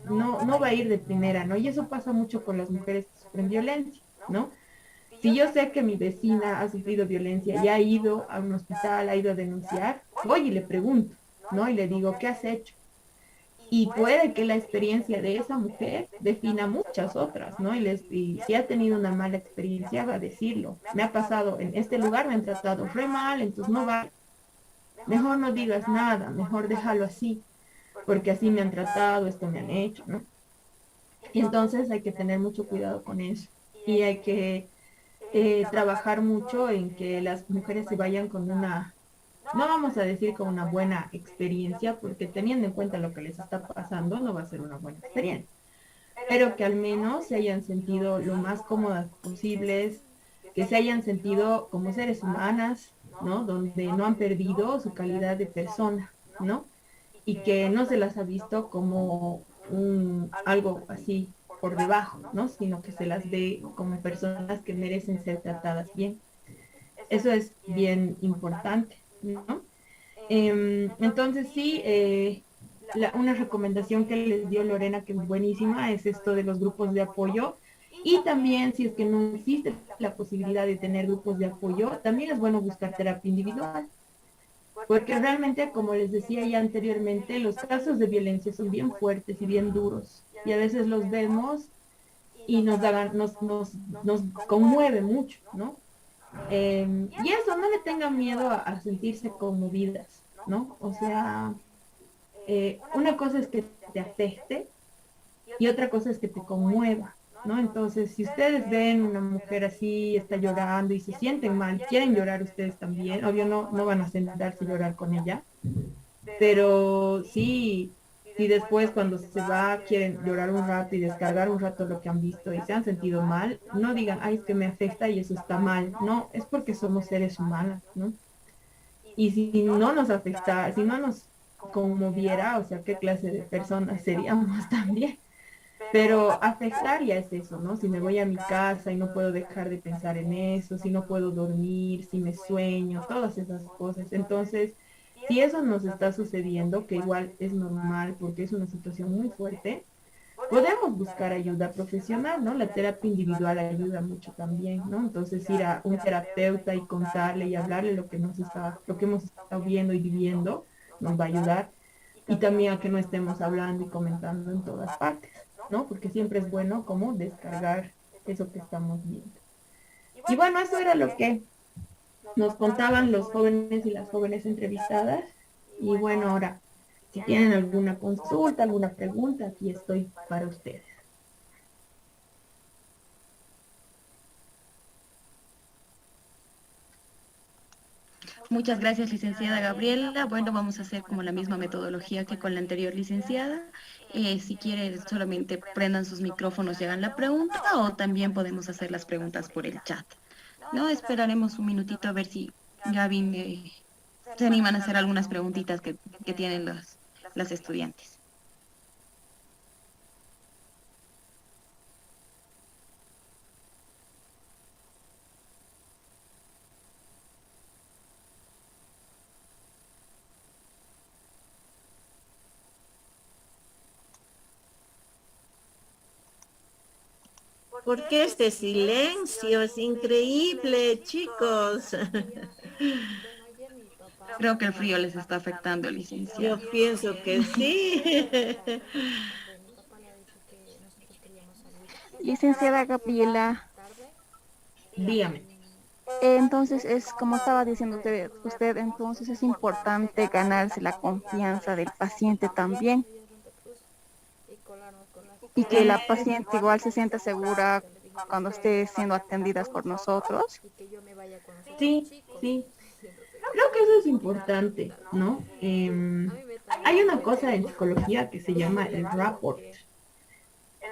no va a ir de primera, ¿no? Y eso pasa mucho con las mujeres que sufren violencia, ¿no? Si yo sé que mi vecina ha sufrido violencia y ha ido a un hospital, ha ido a denunciar, voy y le pregunto, ¿no? Y le digo, ¿qué has hecho? Y puede que la experiencia de esa mujer defina muchas otras, ¿no? Y si ha tenido una mala experiencia, va a decirlo. Me ha pasado en este lugar, me han tratado re mal, entonces no va. Mejor no digas nada, mejor déjalo así, porque así me han tratado, esto me han hecho, ¿no? Y entonces hay que tener mucho cuidado con eso. Y hay que trabajar mucho en que las mujeres se vayan con una, no vamos a decir con una buena experiencia, porque teniendo en cuenta lo que les está pasando, no va a ser una buena experiencia, pero que al menos se hayan sentido lo más cómodas posibles, que se hayan sentido como seres humanas, ¿no? Donde no han perdido su calidad de persona, ¿no? Y que no se las ha visto como algo así por debajo, ¿no? Sino que se las ve como personas que merecen ser tratadas bien. Eso es bien importante, ¿no? Entonces sí, una recomendación que les dio Lorena, que es buenísima, es esto de los grupos de apoyo. Y también, si es que no existe la posibilidad de tener grupos de apoyo, también es bueno buscar terapia individual. Porque realmente, como les decía ya anteriormente, los casos de violencia son bien fuertes y bien duros. Y a veces los vemos y nos conmueve mucho, ¿no? Y eso, no le tengan miedo a sentirse conmovidas, ¿no? O sea, una cosa es que te afecte y otra cosa es que te conmueva, ¿no? Entonces, si ustedes ven una mujer así, está llorando y se sienten mal, quieren llorar ustedes también, obvio no van a sentarse a llorar con ella, pero sí, si después cuando se va quieren llorar un rato y descargar un rato lo que han visto y se han sentido mal, no digan, ay, es que me afecta y eso está mal. No, es porque somos seres humanos, ¿no? Y si no nos afecta, si no nos conmoviera, o sea, ¿qué clase de personas seríamos también? Pero afectar ya es eso, ¿no? Si me voy a mi casa y no puedo dejar de pensar en eso, si no puedo dormir, si me sueño, todas esas cosas. Entonces, si eso nos está sucediendo, que igual es normal porque es una situación muy fuerte, podemos buscar ayuda profesional, ¿no? La terapia individual ayuda mucho también, ¿no? Entonces ir a un terapeuta y contarle y hablarle lo que hemos estado viendo y viviendo nos va a ayudar. Y también a que no estemos hablando y comentando en todas partes, ¿no? Porque siempre es bueno como descargar eso que estamos viendo. Y bueno, eso era lo que nos contaban los jóvenes y las jóvenes entrevistadas. Y bueno, ahora, si tienen alguna consulta, alguna pregunta, aquí estoy para ustedes. Muchas gracias, licenciada Gabriela. Bueno, vamos a hacer como la misma metodología que con la anterior licenciada. Si quieren, solamente prendan sus micrófonos y hagan la pregunta, o también podemos hacer las preguntas por el chat. No, esperaremos un minutito a ver si Gaby se animan a hacer algunas preguntitas que tienen las estudiantes. ¿Por qué este silencio? Es increíble, chicos. Creo que el frío les está afectando, Yo licenciada. pienso que sí. Licenciada Gabriela, Dígame. entonces es como estaba diciendo usted, entonces es importante ganarse la confianza del paciente también y que la paciente igual se sienta segura cuando esté siendo atendidas por nosotros. Sí, sí. Creo que eso es importante, ¿no? Hay una cosa en psicología que se llama el rapport.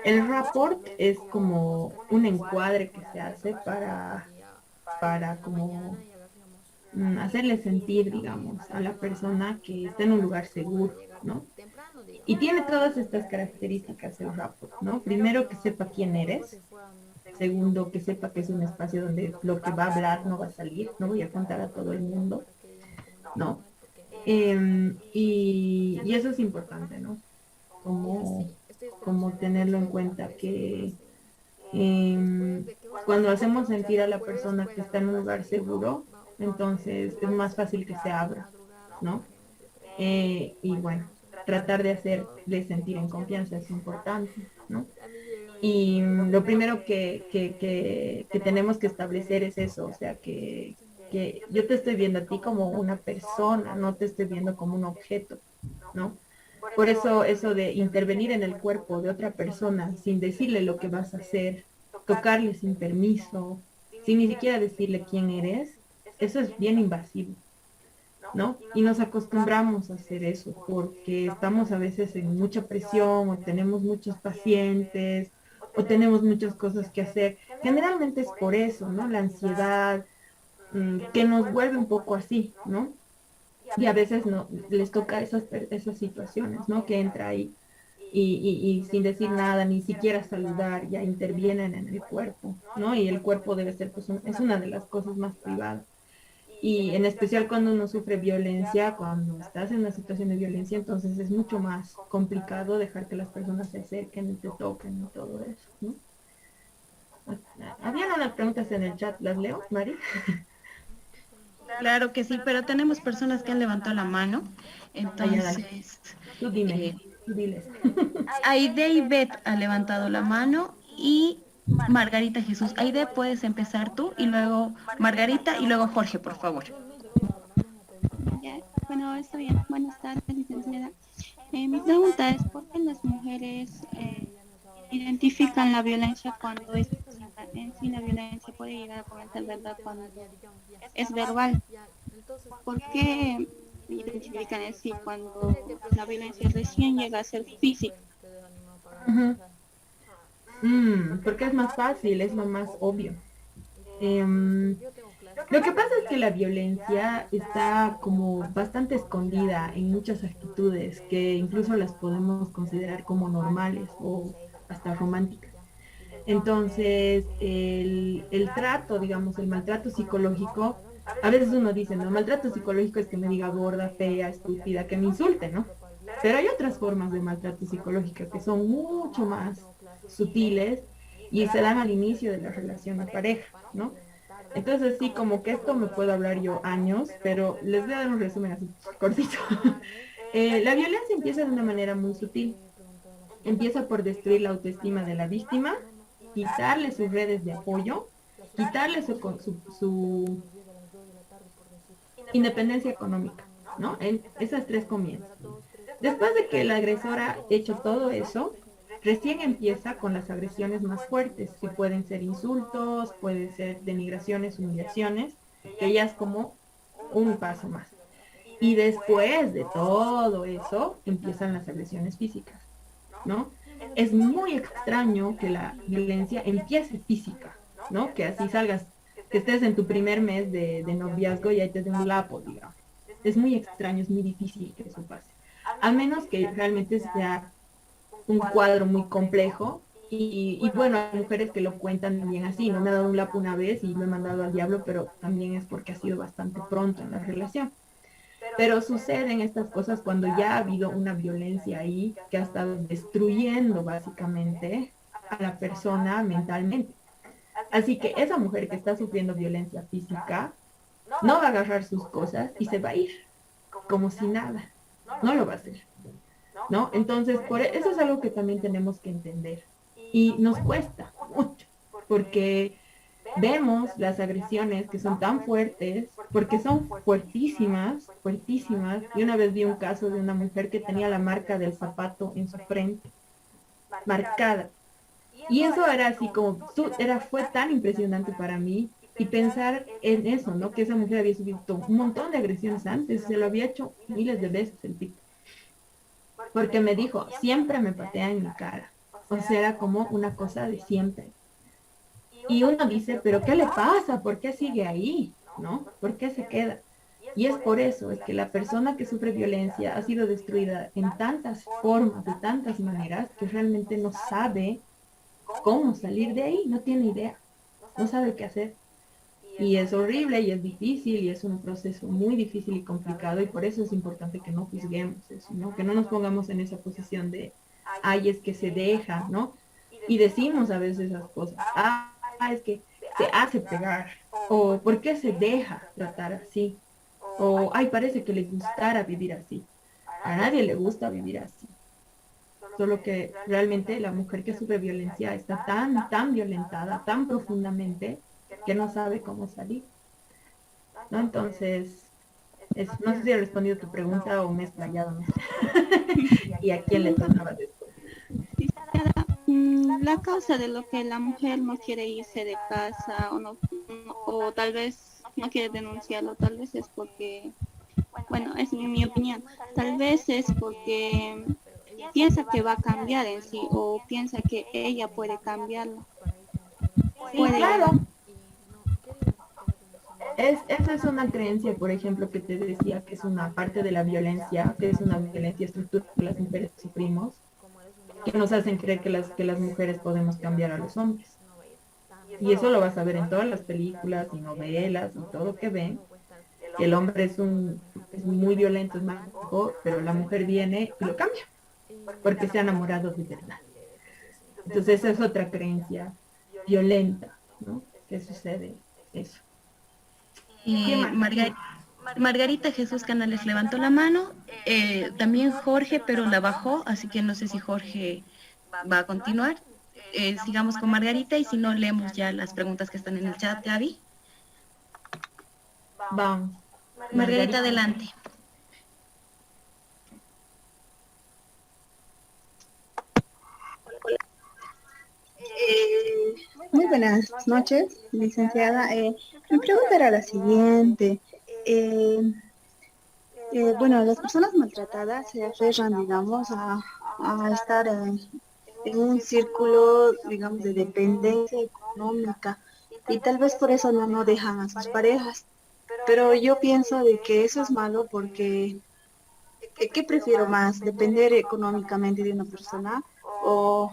El rapport es como un encuadre que se hace para como hacerle sentir, digamos, a la persona que está en un lugar seguro, ¿no? Y tiene todas estas características el rapport, ¿no? Primero, que sepa quién eres. Segundo, que sepa que es un espacio donde lo que va a hablar no va a salir, no voy a contar a todo el mundo, ¿no? Y eso es importante, ¿no? Como tenerlo en cuenta que cuando hacemos sentir a la persona que está en un lugar seguro, entonces es más fácil que se abra, ¿no? Y bueno, tratar de hacerle sentir en confianza es importante, ¿no? Y lo primero que tenemos que establecer es eso, o sea, que yo te estoy viendo a ti como una persona, no te estoy viendo como un objeto, ¿no? Por eso de intervenir en el cuerpo de otra persona sin decirle lo que vas a hacer, tocarle sin permiso, sin ni siquiera decirle quién eres, eso es bien invasivo, ¿no? Y nos acostumbramos a hacer eso porque estamos a veces en mucha presión o tenemos muchos pacientes o tenemos muchas cosas que hacer. Generalmente es por eso, ¿no? La ansiedad que nos vuelve un poco así, ¿no? Y a veces no les toca esas situaciones, ¿no? Que entra ahí y sin decir nada, ni siquiera saludar, ya intervienen en el cuerpo, ¿no? Y el cuerpo debe ser, pues, es una de las cosas más privadas. Y en especial cuando uno sufre violencia, cuando estás en una situación de violencia, entonces es mucho más complicado dejar que las personas se acerquen y te toquen y todo eso, ¿no? Habían unas preguntas en el chat, ¿las leo, Mari? Claro que sí, pero tenemos personas que han levantado la mano. Entonces, tú dime, tú diles. Aide y Beth ha levantado la mano y Margarita Jesús. Aide, puedes empezar tú y luego Margarita y luego Jorge, por favor. Ya, bueno, está bien. Buenas tardes, licenciada. Mi pregunta es, ¿por qué las mujeres identifican la violencia cuando es en sí la violencia puede llegar a comenzar, verdad, cuando es verbal? ¿Por qué identifican así cuando la violencia recién llega a ser física? Porque es más fácil, es lo más obvio. Lo que pasa es que la violencia está como bastante escondida en muchas actitudes que incluso las podemos considerar como normales o hasta románticas. Entonces, el trato, digamos, el maltrato psicológico, a veces uno dice, no, maltrato psicológico es que me diga gorda, fea, estúpida, que me insulte, ¿no? Pero hay otras formas de maltrato psicológico que son mucho más sutiles y se dan al inicio de la relación de pareja, ¿no? Entonces sí, como que esto me puedo hablar yo años, pero les voy a dar un resumen así cortito. La violencia empieza de una manera muy sutil. Empieza por destruir la autoestima de la víctima, quitarle sus redes de apoyo, quitarle su independencia económica, ¿no? Esas tres comienzan. Después de que la agresora ha hecho todo eso, recién empieza con las agresiones más fuertes, que pueden ser insultos, pueden ser denigraciones, humillaciones, que ya es como un paso más. Y después de todo eso, empiezan las agresiones físicas, ¿no? Es muy extraño que la violencia empiece física, ¿no? Que así salgas, que estés en tu primer mes de noviazgo y ahí te den un lapo, digamos. Es muy extraño, es muy difícil que eso pase. A menos que realmente sea un cuadro muy complejo y bueno, hay mujeres que lo cuentan bien así, no me ha dado un lapo una vez y lo he mandado al diablo, pero también es porque ha sido bastante pronto en la relación. Pero suceden estas cosas cuando ya ha habido una violencia ahí que ha estado destruyendo básicamente a la persona mentalmente. Así que esa mujer que está sufriendo violencia física no va a agarrar sus cosas y se va a ir como si nada. No lo va a hacer, ¿no? Entonces, eso es algo que también tenemos que entender. Y nos cuesta mucho, porque vemos las agresiones que son tan fuertes, porque son fuertísimas, fuertísimas. Y una vez vi un caso de una mujer que tenía la marca del zapato en su frente, marcada. Y eso era así como, fue tan impresionante para mí. Y pensar en eso, ¿no? Que esa mujer había sufrido un montón de agresiones antes, se lo había hecho miles de veces el tipo. Porque me dijo, siempre me patea en mi cara. O sea, era como una cosa de siempre. Y uno dice, pero ¿qué le pasa? ¿Por qué sigue ahí? ¿No? ¿Por qué se queda? Y es por eso, es que la persona que sufre violencia ha sido destruida en tantas formas, de tantas maneras, que realmente no sabe cómo salir de ahí, no tiene idea, no sabe qué hacer. Y es horrible y es difícil y es un proceso muy difícil y complicado y por eso es importante que no juzguemos eso, ¿no? Que no nos pongamos en esa posición de, ay, es que se deja, ¿no? Y decimos a veces esas cosas, es que se hace pegar, o ¿por qué se deja tratar así? O, ay, parece que le gustara vivir así. A nadie le gusta vivir así. Solo que realmente la mujer que sufre violencia está tan violentada, tan profundamente, que no sabe cómo salir, ¿no? Entonces, no sé si he respondido tu pregunta o me he explayado, ¿no? ¿Y a quién le tocaba después? La causa de lo que la mujer no quiere irse de casa o tal vez no quiere denunciarlo, tal vez es porque, bueno, es mi opinión, tal vez es porque piensa que va a cambiar en sí o piensa que ella puede cambiarlo. Sí, claro. Esa es una creencia, por ejemplo, que te decía que es una parte de la violencia, que es una violencia estructural que las mujeres sufrimos, que nos hacen creer que las mujeres podemos cambiar a los hombres. Y eso lo vas a ver en todas las películas y novelas y todo que ven, que el hombre es muy violento, es mágico, pero la mujer viene y lo cambia, porque se ha enamorado de verdad. Entonces esa es otra creencia violenta, ¿no? Que sucede eso. Margarita Jesús Canales levantó la mano, también Jorge, pero la bajó, así que no sé si Jorge va a continuar. Sigamos con Margarita y si no, leemos ya las preguntas que están en el chat, Gaby. Vamos. Margarita, adelante. Muy buenas noches, licenciada. Mi pregunta era la siguiente. Bueno, las personas maltratadas se aferran, digamos, a estar en un círculo, digamos, de dependencia económica y tal vez por eso no dejan a sus parejas. Pero yo pienso de que eso es malo porque ¿qué prefiero más? ¿Depender económicamente de una persona o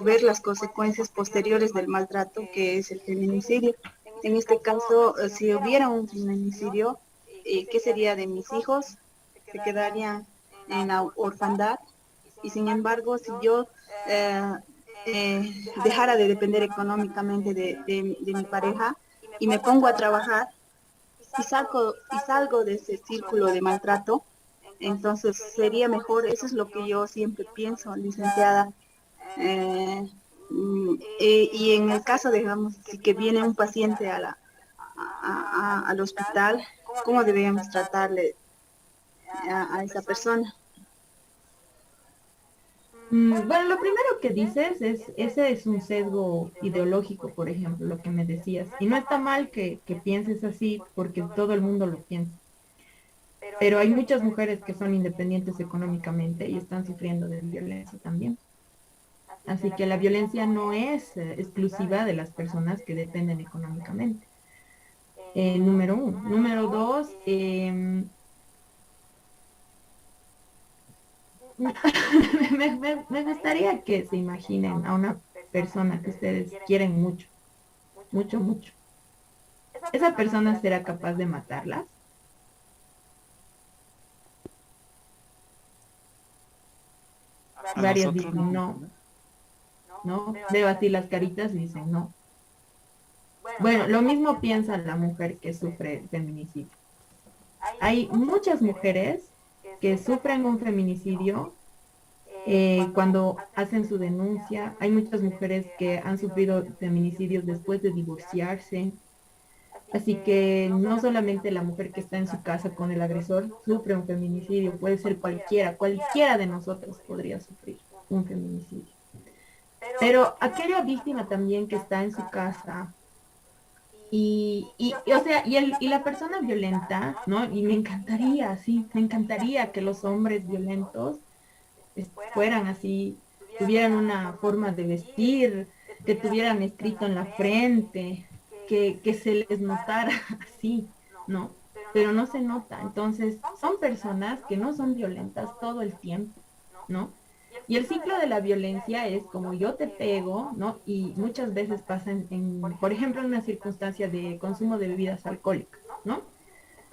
ver las consecuencias posteriores del maltrato que es el feminicidio? En este caso, si hubiera un feminicidio, ¿qué sería de mis hijos? Se quedarían en la orfandad. Y sin embargo, si yo dejara de depender económicamente de mi pareja y me pongo a trabajar y salgo de ese círculo de maltrato, entonces sería mejor. Eso es lo que yo siempre pienso, licenciada. Y en el caso, digamos, si que viene un paciente al hospital, ¿cómo deberíamos tratarle a esa persona? Bueno, lo primero que dices ese es un sesgo ideológico, por ejemplo, lo que me decías. Y no está mal que pienses así, porque todo el mundo lo piensa. Pero hay muchas mujeres que son independientes económicamente y están sufriendo de violencia también. Así que la violencia no es exclusiva de las personas que dependen económicamente. Número uno. Número dos, me gustaría que se imaginen a una persona que ustedes quieren mucho, mucho, mucho. ¿Esa persona será capaz de matarlas? Varias dicen no. ¿no? Veo así las caritas y dicen no. Bueno, lo mismo piensa la mujer que sufre feminicidio. Hay muchas mujeres que sufren un feminicidio cuando hacen su denuncia. Hay muchas mujeres que han sufrido feminicidios después de divorciarse. Así que no solamente la mujer que está en su casa con el agresor sufre un feminicidio, puede ser cualquiera de nosotros podría sufrir un feminicidio. Pero aquella víctima también que está en su casa o sea, y la persona violenta, ¿no? Y me encantaría, sí, me encantaría que los hombres violentos fueran así, tuvieran una forma de vestir, que tuvieran escrito en la frente, que se les notara así, ¿no? Pero no se nota. Entonces, son personas que no son violentas todo el tiempo, ¿no? Y el ciclo de la violencia es como yo te pego, ¿no? Y muchas veces pasa por ejemplo, en una circunstancia de consumo de bebidas alcohólicas, ¿no?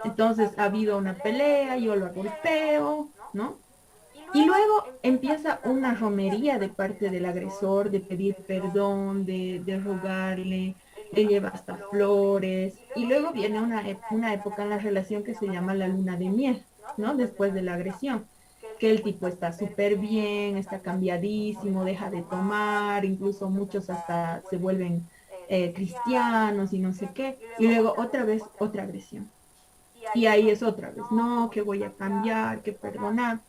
Entonces ha habido una pelea, yo lo golpeo, ¿no? Y luego empieza una romería de parte del agresor, de pedir perdón, de rogarle, le lleva hasta flores. Y luego viene una época en la relación que se llama la luna de miel, ¿no? Después de la agresión, que el tipo está súper bien, está cambiadísimo, deja de tomar, incluso muchos hasta se vuelven cristianos y no sé qué. Y luego otra vez otra agresión. Y ahí es otra vez, no, que voy a cambiar, que perdonar.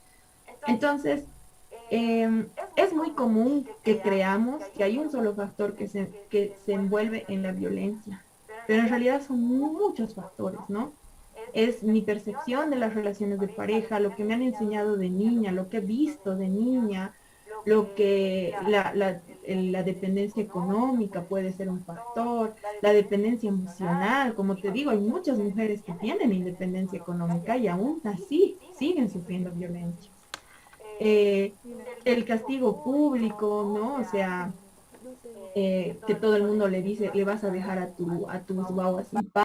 Entonces, es muy común que creamos que hay un solo factor que se envuelve en la violencia, pero en realidad son muchos factores, ¿no? Es mi percepción de las relaciones de pareja, lo que me han enseñado de niña, lo que he visto de niña, lo que la dependencia económica puede ser un factor, la dependencia emocional, como te digo, hay muchas mujeres que tienen independencia económica y aún así siguen sufriendo violencia. El castigo público, ¿no? O sea, que todo el mundo le dice, le vas a dejar a tus guaguas sin paz.